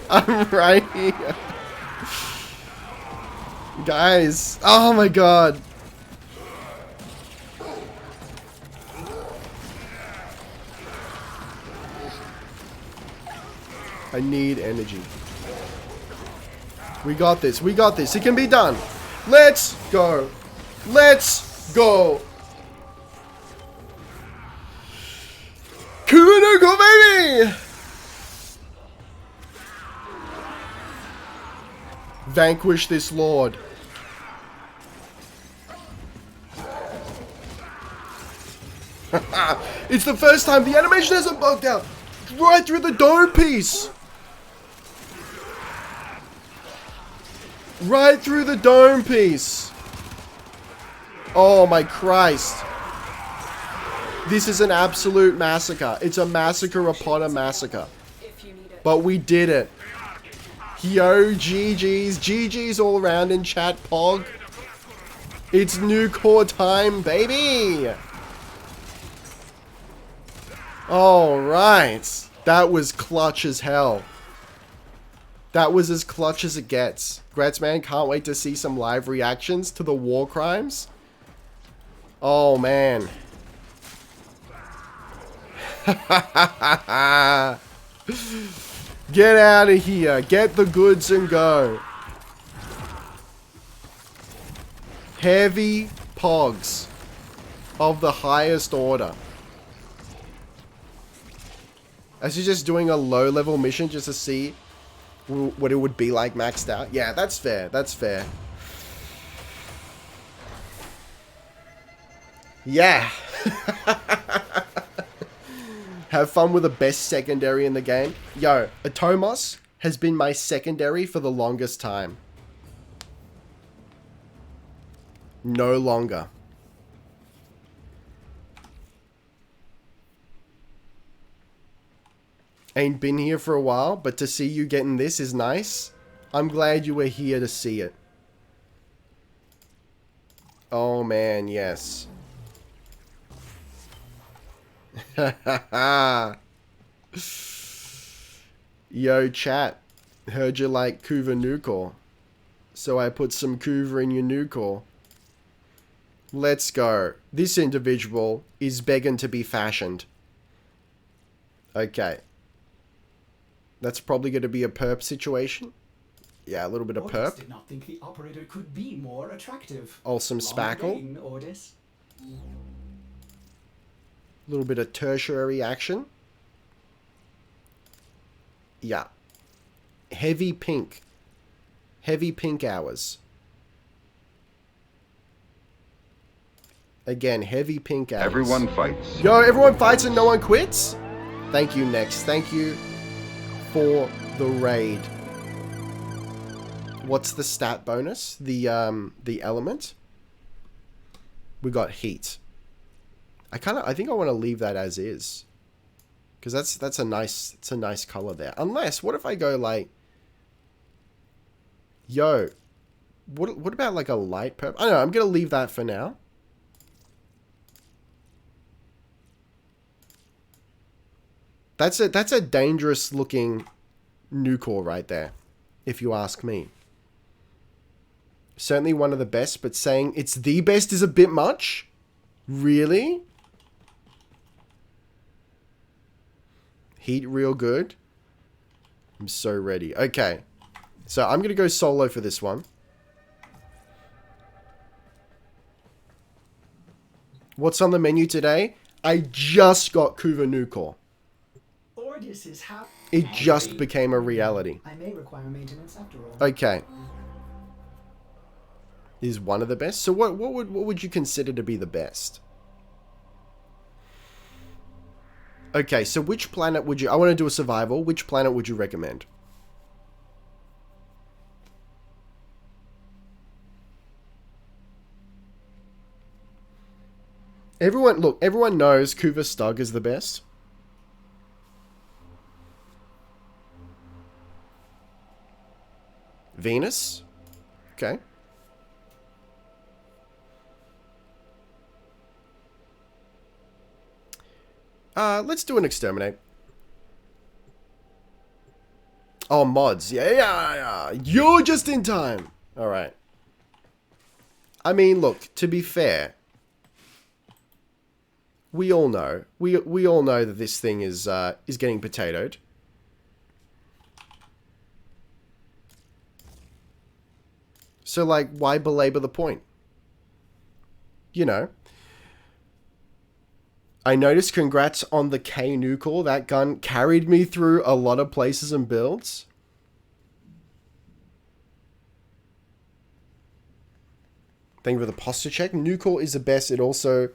I'm right here. Guys. Oh my god. I need energy. We got this. We got this. It can be done. Let's go. Let's go. KUVA NUKOR, baby! Vanquish this lord. It's the first time the animation hasn't bugged out. Right through the dome piece. Right through the dome piece. Oh my Christ. This is an absolute massacre. It's a massacre upon a massacre. But we did it. Yo, GG's. GG's all around in chat, Pog. It's Nukor time, baby. Alright. That was clutch as hell. That was as clutch as it gets. Gretzman, can't wait to see some live reactions to the war crimes. Oh, man. Get out of here. Get the goods and go. Heavy pogs of the highest order. As you're just doing a low-level mission just to see what it would be like maxed out. Yeah, that's fair. That's fair. Yeah. Have fun with the best secondary in the game. Yo, Atomos has been my secondary for the longest time. No longer. Ain't been here for a while, but to see you getting this is nice. I'm glad you were here to see it. Oh man, yes. Yo, chat. Heard you like KUVA NUKOR. So I put some KUVA in your NUKOR. Let's go. This individual is begging to be fashioned. Okay. That's probably going to be a Purp situation. Yeah, a little bit of Purp. Did not think the operator could be more attractive. Some spackle. A little bit of tertiary action. Yeah. Heavy pink. Heavy pink hours. Again, heavy pink hours. Everyone fights. Yo, everyone fights and no one quits? Thank you, Next. Thank you for the raid. What's the stat bonus? The element? We got heat. I think I want to leave that as is. Because that's a nice color there. Unless, what if I go like, yo, what about like a light purple? I don't know, I'm gonna leave that for now. That's a dangerous looking Nukor right there, if you ask me. Certainly one of the best, but saying it's the best is a bit much. Really? Heat real good. I'm so ready. Okay. So I'm going to go solo for this one. What's on the menu today? I just got KUVA NUKOR. It just became a reality. I may require maintenance after all. Okay. Is one of the best? So what would you consider to be the best? Okay, so which planet would you... I want to do a survival. Which planet would you recommend? Everyone knows KUVA Stug is the best. Venus? Okay. Let's do an exterminate. Oh, mods. Yeah. You're just in time. All right. I mean, look, to be fair, we all know. We all know that this thing is getting potatoed. So, like, why belabor the point? You know. I noticed, congrats on the KUVA NUKOR. That gun carried me through a lot of places and builds. Thank you for the posture check. NUKOR is the best. It also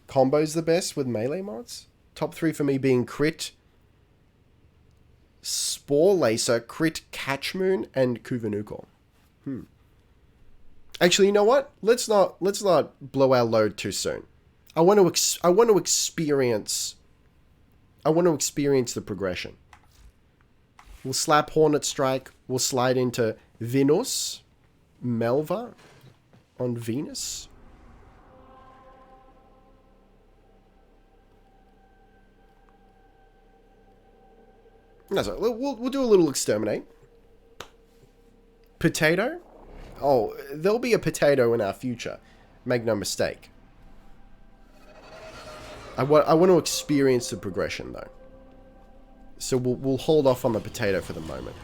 combos the best with melee mods. Top 3 for me being Crit, Spore Lacer, Crit Catch Moon, and KUVA NUKOR. Actually, you know what? Let's not blow our load too soon. I want to experience the progression. We'll slap Hornet Strike. We'll slide into Venus, Melva on Venus. No, sorry, we'll do a little exterminate. Potato? Oh, there'll be a potato in our future. Make no mistake. I want to experience the progression, though. So we'll hold off on the potato for the moment.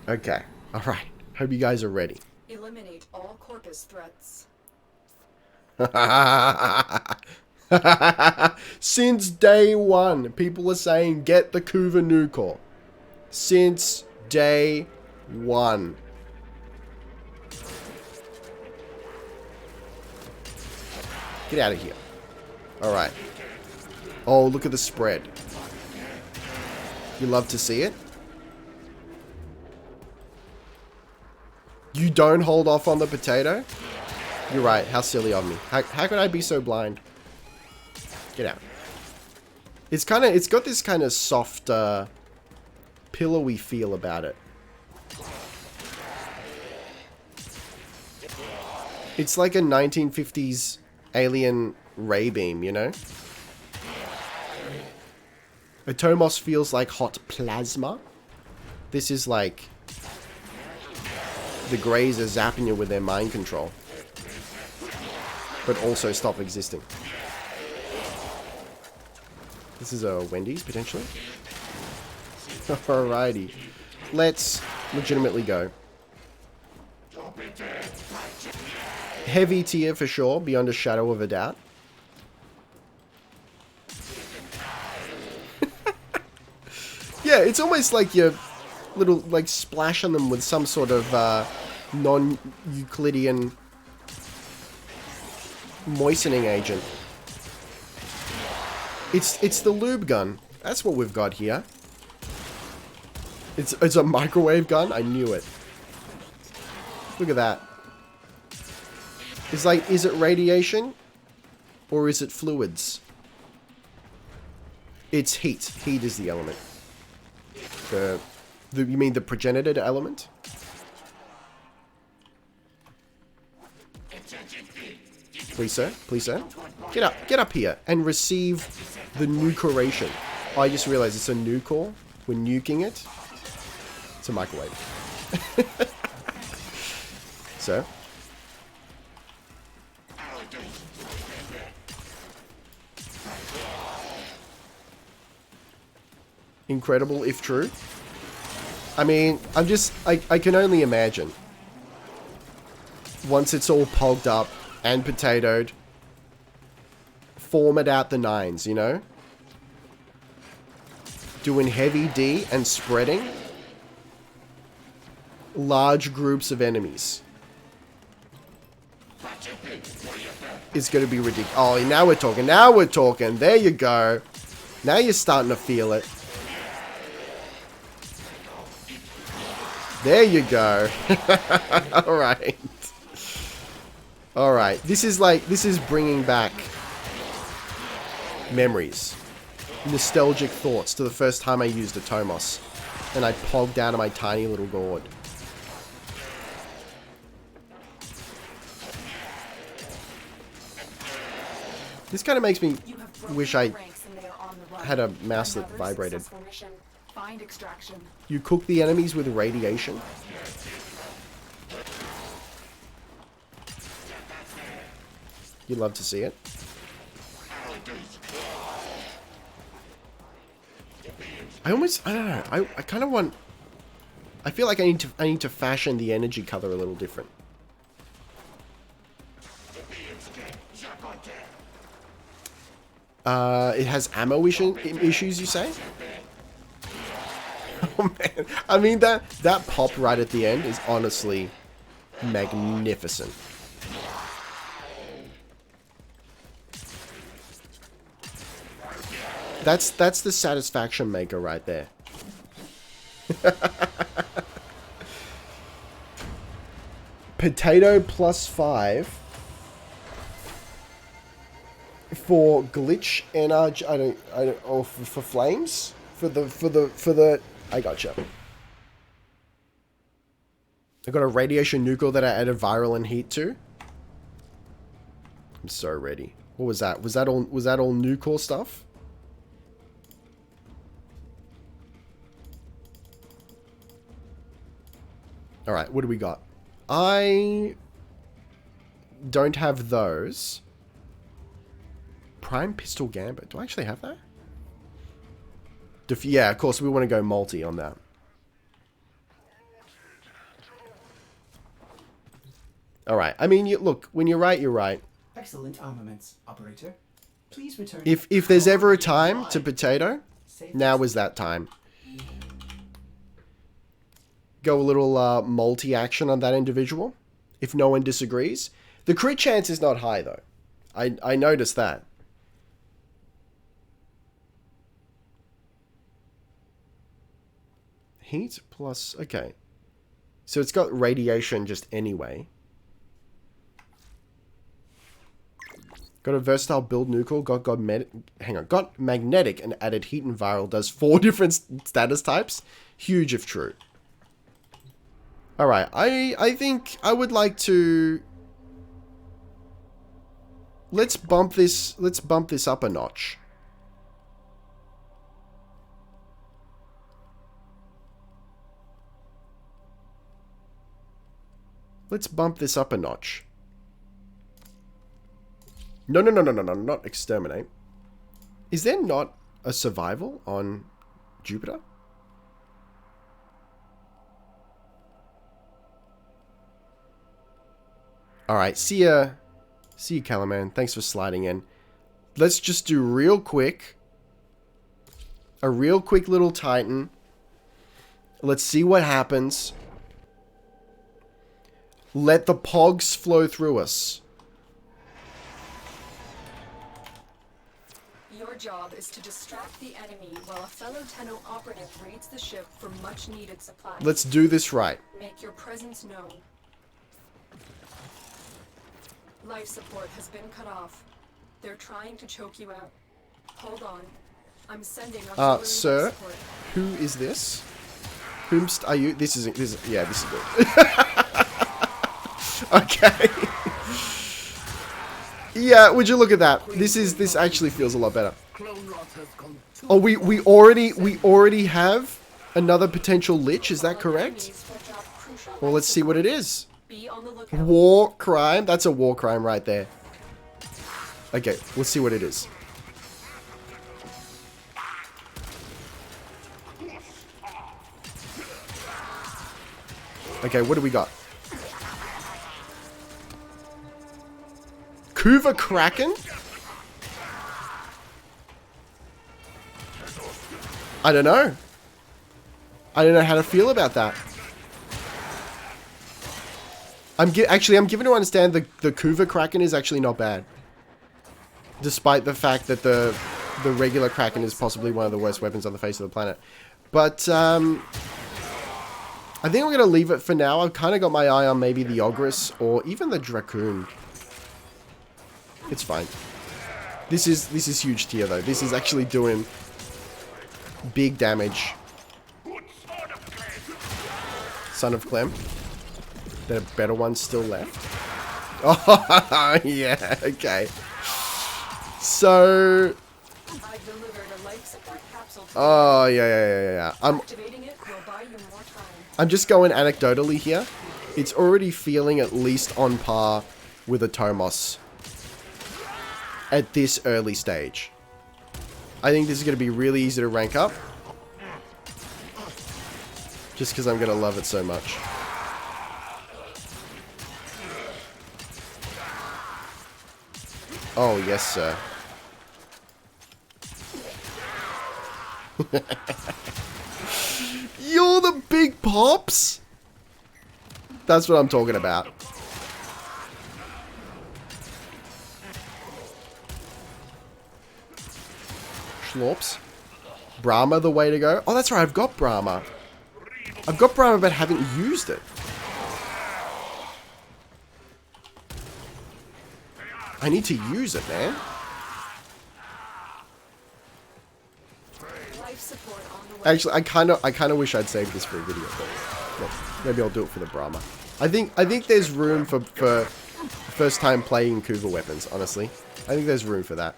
Okay. Alright. Hope you guys are ready. Eliminate all Corpus threats. Since day one, people are saying get the KUVA NUKOR. Since day one. Get out of here. Alright. Oh, look at the spread. You love to see it? You don't hold off on the potato? You're right. How silly of me. How could I be so blind? Get out. It's got this kind of soft, pillowy feel about it. It's like a 1950s alien ray beam, you know? A Tomos feels like hot plasma. This is like the Greys are zapping you with their mind control, but also stop existing. This is a Wendy's, potentially. Alrighty. Let's legitimately go. Heavy tier for sure, beyond a shadow of a doubt. Yeah, it's almost like you're little, like, splashing them with some sort of non-Euclidean moistening agent. It's the lube gun. That's what we've got here. It's a microwave gun. I knew it. Look at that. It's like, is it radiation or is it fluids? It's heat. Heat is the element. You mean the progenitor element? Please, sir. Please, sir. Get up here and receive the nukeration. Oh, I just realized it's a NUKOR. We're nuking it. It's a microwave. Sir. Incredible if true. I mean, I can only imagine. Once it's all pogged up and potatoed, form it out the nines, you know? Doing heavy D and spreading large groups of enemies. It's going to be ridiculous. Oh, now we're talking. Now we're talking. There you go. Now you're starting to feel it. There you go. Alright. Alright. This is bringing back memories. Nostalgic thoughts to the first time I used a Tomos. And I pogged out of my tiny little gourd. This kind of makes me wish I had a mouse that vibrated. You cook the enemies with radiation? You'd love to see it. I don't know. I kind of want... I feel like I need to fashion the energy color a little different. It has ammo issues, you say? Oh man, I mean that pop right at the end is honestly magnificent. That's the satisfaction maker right there. Potato +5 for glitch NRG. I don't. Or for flames for the. I gotcha. I got a radiation nuclear that I added viral and heat to. I'm so ready. What was that? Was that all nuclear stuff? All right, what do we got? I don't have those. Prime Pistol Gambit. Do I actually have that? Yeah, of course, we want to go multi on that. Alright, I mean, look, when you're right, you're right. Excellent armaments, operator. Please return. If there's ever a time to potato, now is that time. Go a little multi-action on that individual, if no one disagrees. The crit chance is not high, though. I noticed that. Heat plus... Okay. So it's got radiation just anyway. Got a versatile build nuclear. Got magnetic and added heat and viral. Does 4 different status types. Huge if true. Alright, I think I would like to... Let's bump this up a notch. Let's bump this up a notch. No, not exterminate. Is there not a survival on Jupiter? Alright, see you, Calaman. Thanks for sliding in. Let's just do real quick. A real quick little Titan. Let's see what happens. Let the pogs flow through us. Your job is to distract the enemy while a fellow Tenno operative raids the ship for much needed supplies. Let's do this right. Make your presence known. Life support has been cut off. They're trying to choke you out. Hold on. I'm sending auxiliary sir, life support. Who is this? Whomst are you? This is good. Okay. Yeah, would you look at that? This actually feels a lot better. Oh, we already have another potential lich, is that correct? Well, let's see what it is. War crime. That's a war crime right there. Okay, let's see what it is. Okay, what do we got? KUVA Kraken? I don't know. I don't know how to feel about that. I'm given to understand the KUVA Kraken is actually not bad. Despite the fact that the regular Kraken is possibly one of the worst weapons on the face of the planet. But, I think I'm going to leave it for now. I've kind of got my eye on maybe the Ogress or even the Dracoon. It's fine. This is huge tier though. This is actually doing big damage. Son of Clem. There are better ones still left. Oh, yeah, okay. So... Oh, yeah. I'm just going anecdotally here. It's already feeling at least on par with a Tomos at this early stage. I think this is going to be really easy to rank up. Just because I'm going to love it so much. Oh, yes, sir. You're the big pops? That's what I'm talking about. Schlorps. Brahma the way to go. Oh, that's right. I've got Brahma. I've got Brahma but haven't used it. I need to use it, man. Actually, I kind of wish I'd saved this for a video, but well, maybe I'll do it for the Brahma. I think there's room for first time playing KUVA weapons. Honestly, I think there's room for that.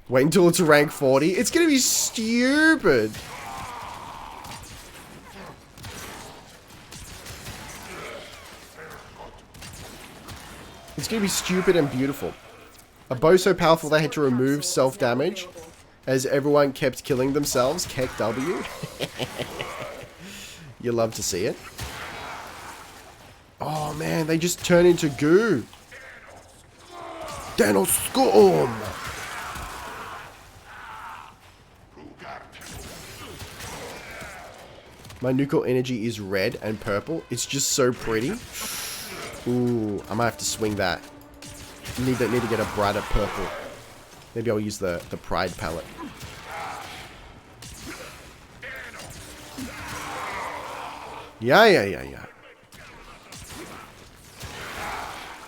Wait until it's rank 40. It's gonna be stupid. It's gonna be stupid and beautiful. A bow so powerful they had to remove self-damage as everyone kept killing themselves. Keck W. You love to see it. Oh man, they just turn into goo. Dano Storm. My Nukor energy is red and purple. It's just so pretty. Ooh, I might have to swing that. Need to get a brighter purple. Maybe I'll use the Pride palette. Yeah.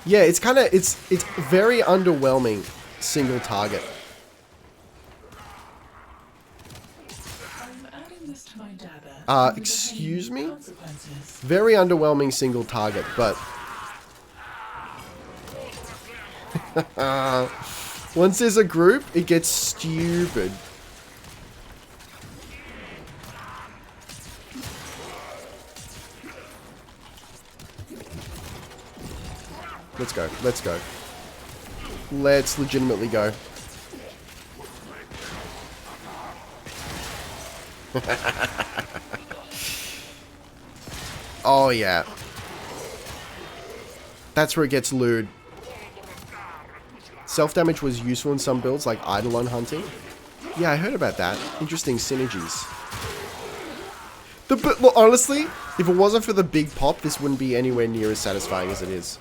Yeah, it's very underwhelming single target. Excuse me? Very underwhelming single target, but once there's a group, it gets stupid. Let's go. Let's go. Let's legitimately go. Oh, yeah. That's where it gets lewd. Self-damage was useful in some builds, like Eidolon hunting. Yeah, I heard about that. Interesting synergies. But honestly, if it wasn't for the big pop, this wouldn't be anywhere near as satisfying as it is.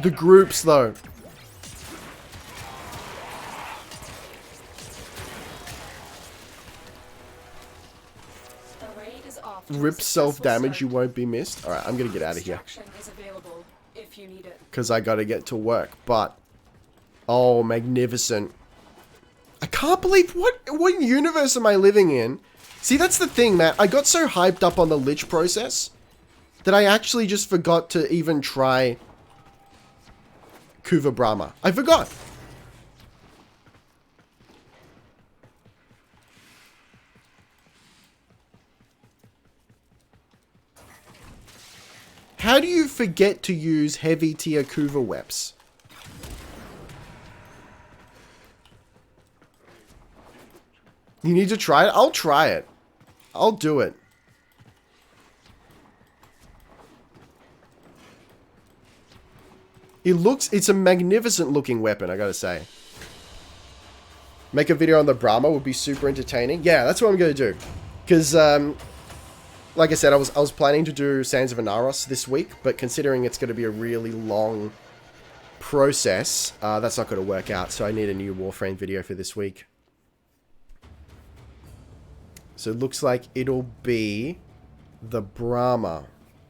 The groups, though. Rip self-damage, you won't be missed. Alright, I'm gonna get out of here. Because I gotta get to work, but... Oh, magnificent. I can't believe... What universe am I living in? See, that's the thing, man. I got so hyped up on the Lich process that I actually just forgot to even try KUVA Brahma. I forgot. How do you forget to use heavy tier KUVA weps? You need to try it? I'll try it. I'll do it. It's a magnificent looking weapon, I gotta say. Make a video on the Brahma would be super entertaining. Yeah, that's what I'm gonna do. Because, like I said, I was planning to do Sands of Inaros this week, but considering it's going to be a really long process, that's not going to work out, so I need a new Warframe video for this week. So it looks like it'll be the Brahma,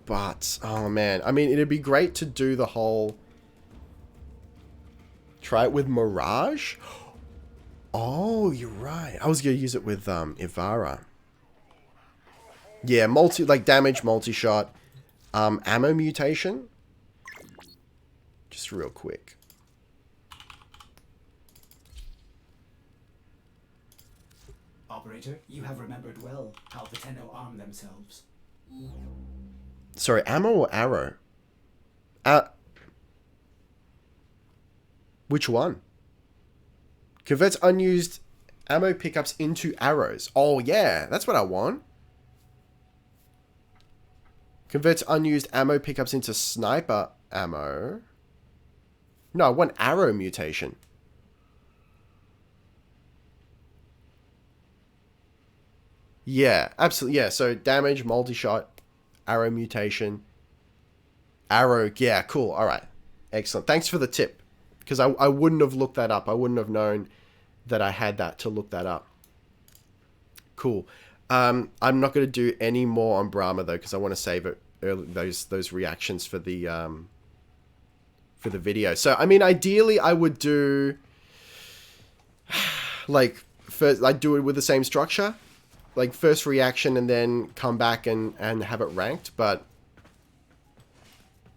but, oh man, I mean, it'd be great to do the whole... Try it with Mirage? Oh, you're right. I was going to use it with Ivara. Yeah, damage, multi-shot, ammo mutation. Just real quick. Operator, you have remembered well how the Tenno arm themselves. Sorry, ammo or arrow? Which one? Converts unused ammo pickups into arrows. Oh, yeah. That's what I want. Converts unused ammo pickups into sniper ammo. No, I want arrow mutation. Yeah, absolutely. Yeah, so damage, multi-shot, arrow mutation. Arrow, yeah, cool. All right. Excellent. Thanks for the tip. Because I wouldn't have looked that up. I wouldn't have known that I had that to look that up. Cool. I'm not going to do any more on Brahma, though, because I want to save it those reactions for the video. So, I mean, ideally, I would do... Like, first, I'd do it with the same structure. Like, first reaction and then come back and have it ranked. But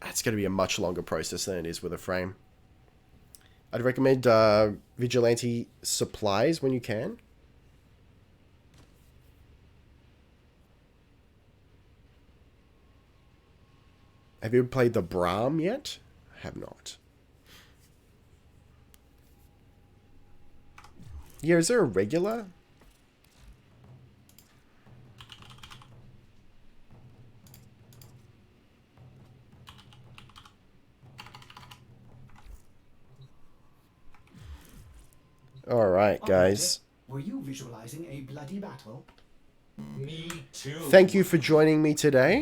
it's going to be a much longer process than it is with a frame. I'd recommend Vigilante supplies when you can. Have you ever played the Brahm yet? I have not. Yeah, is there a regular? Alright, guys. Were you visualizing a bloody battle? Me too. Thank you for joining me today.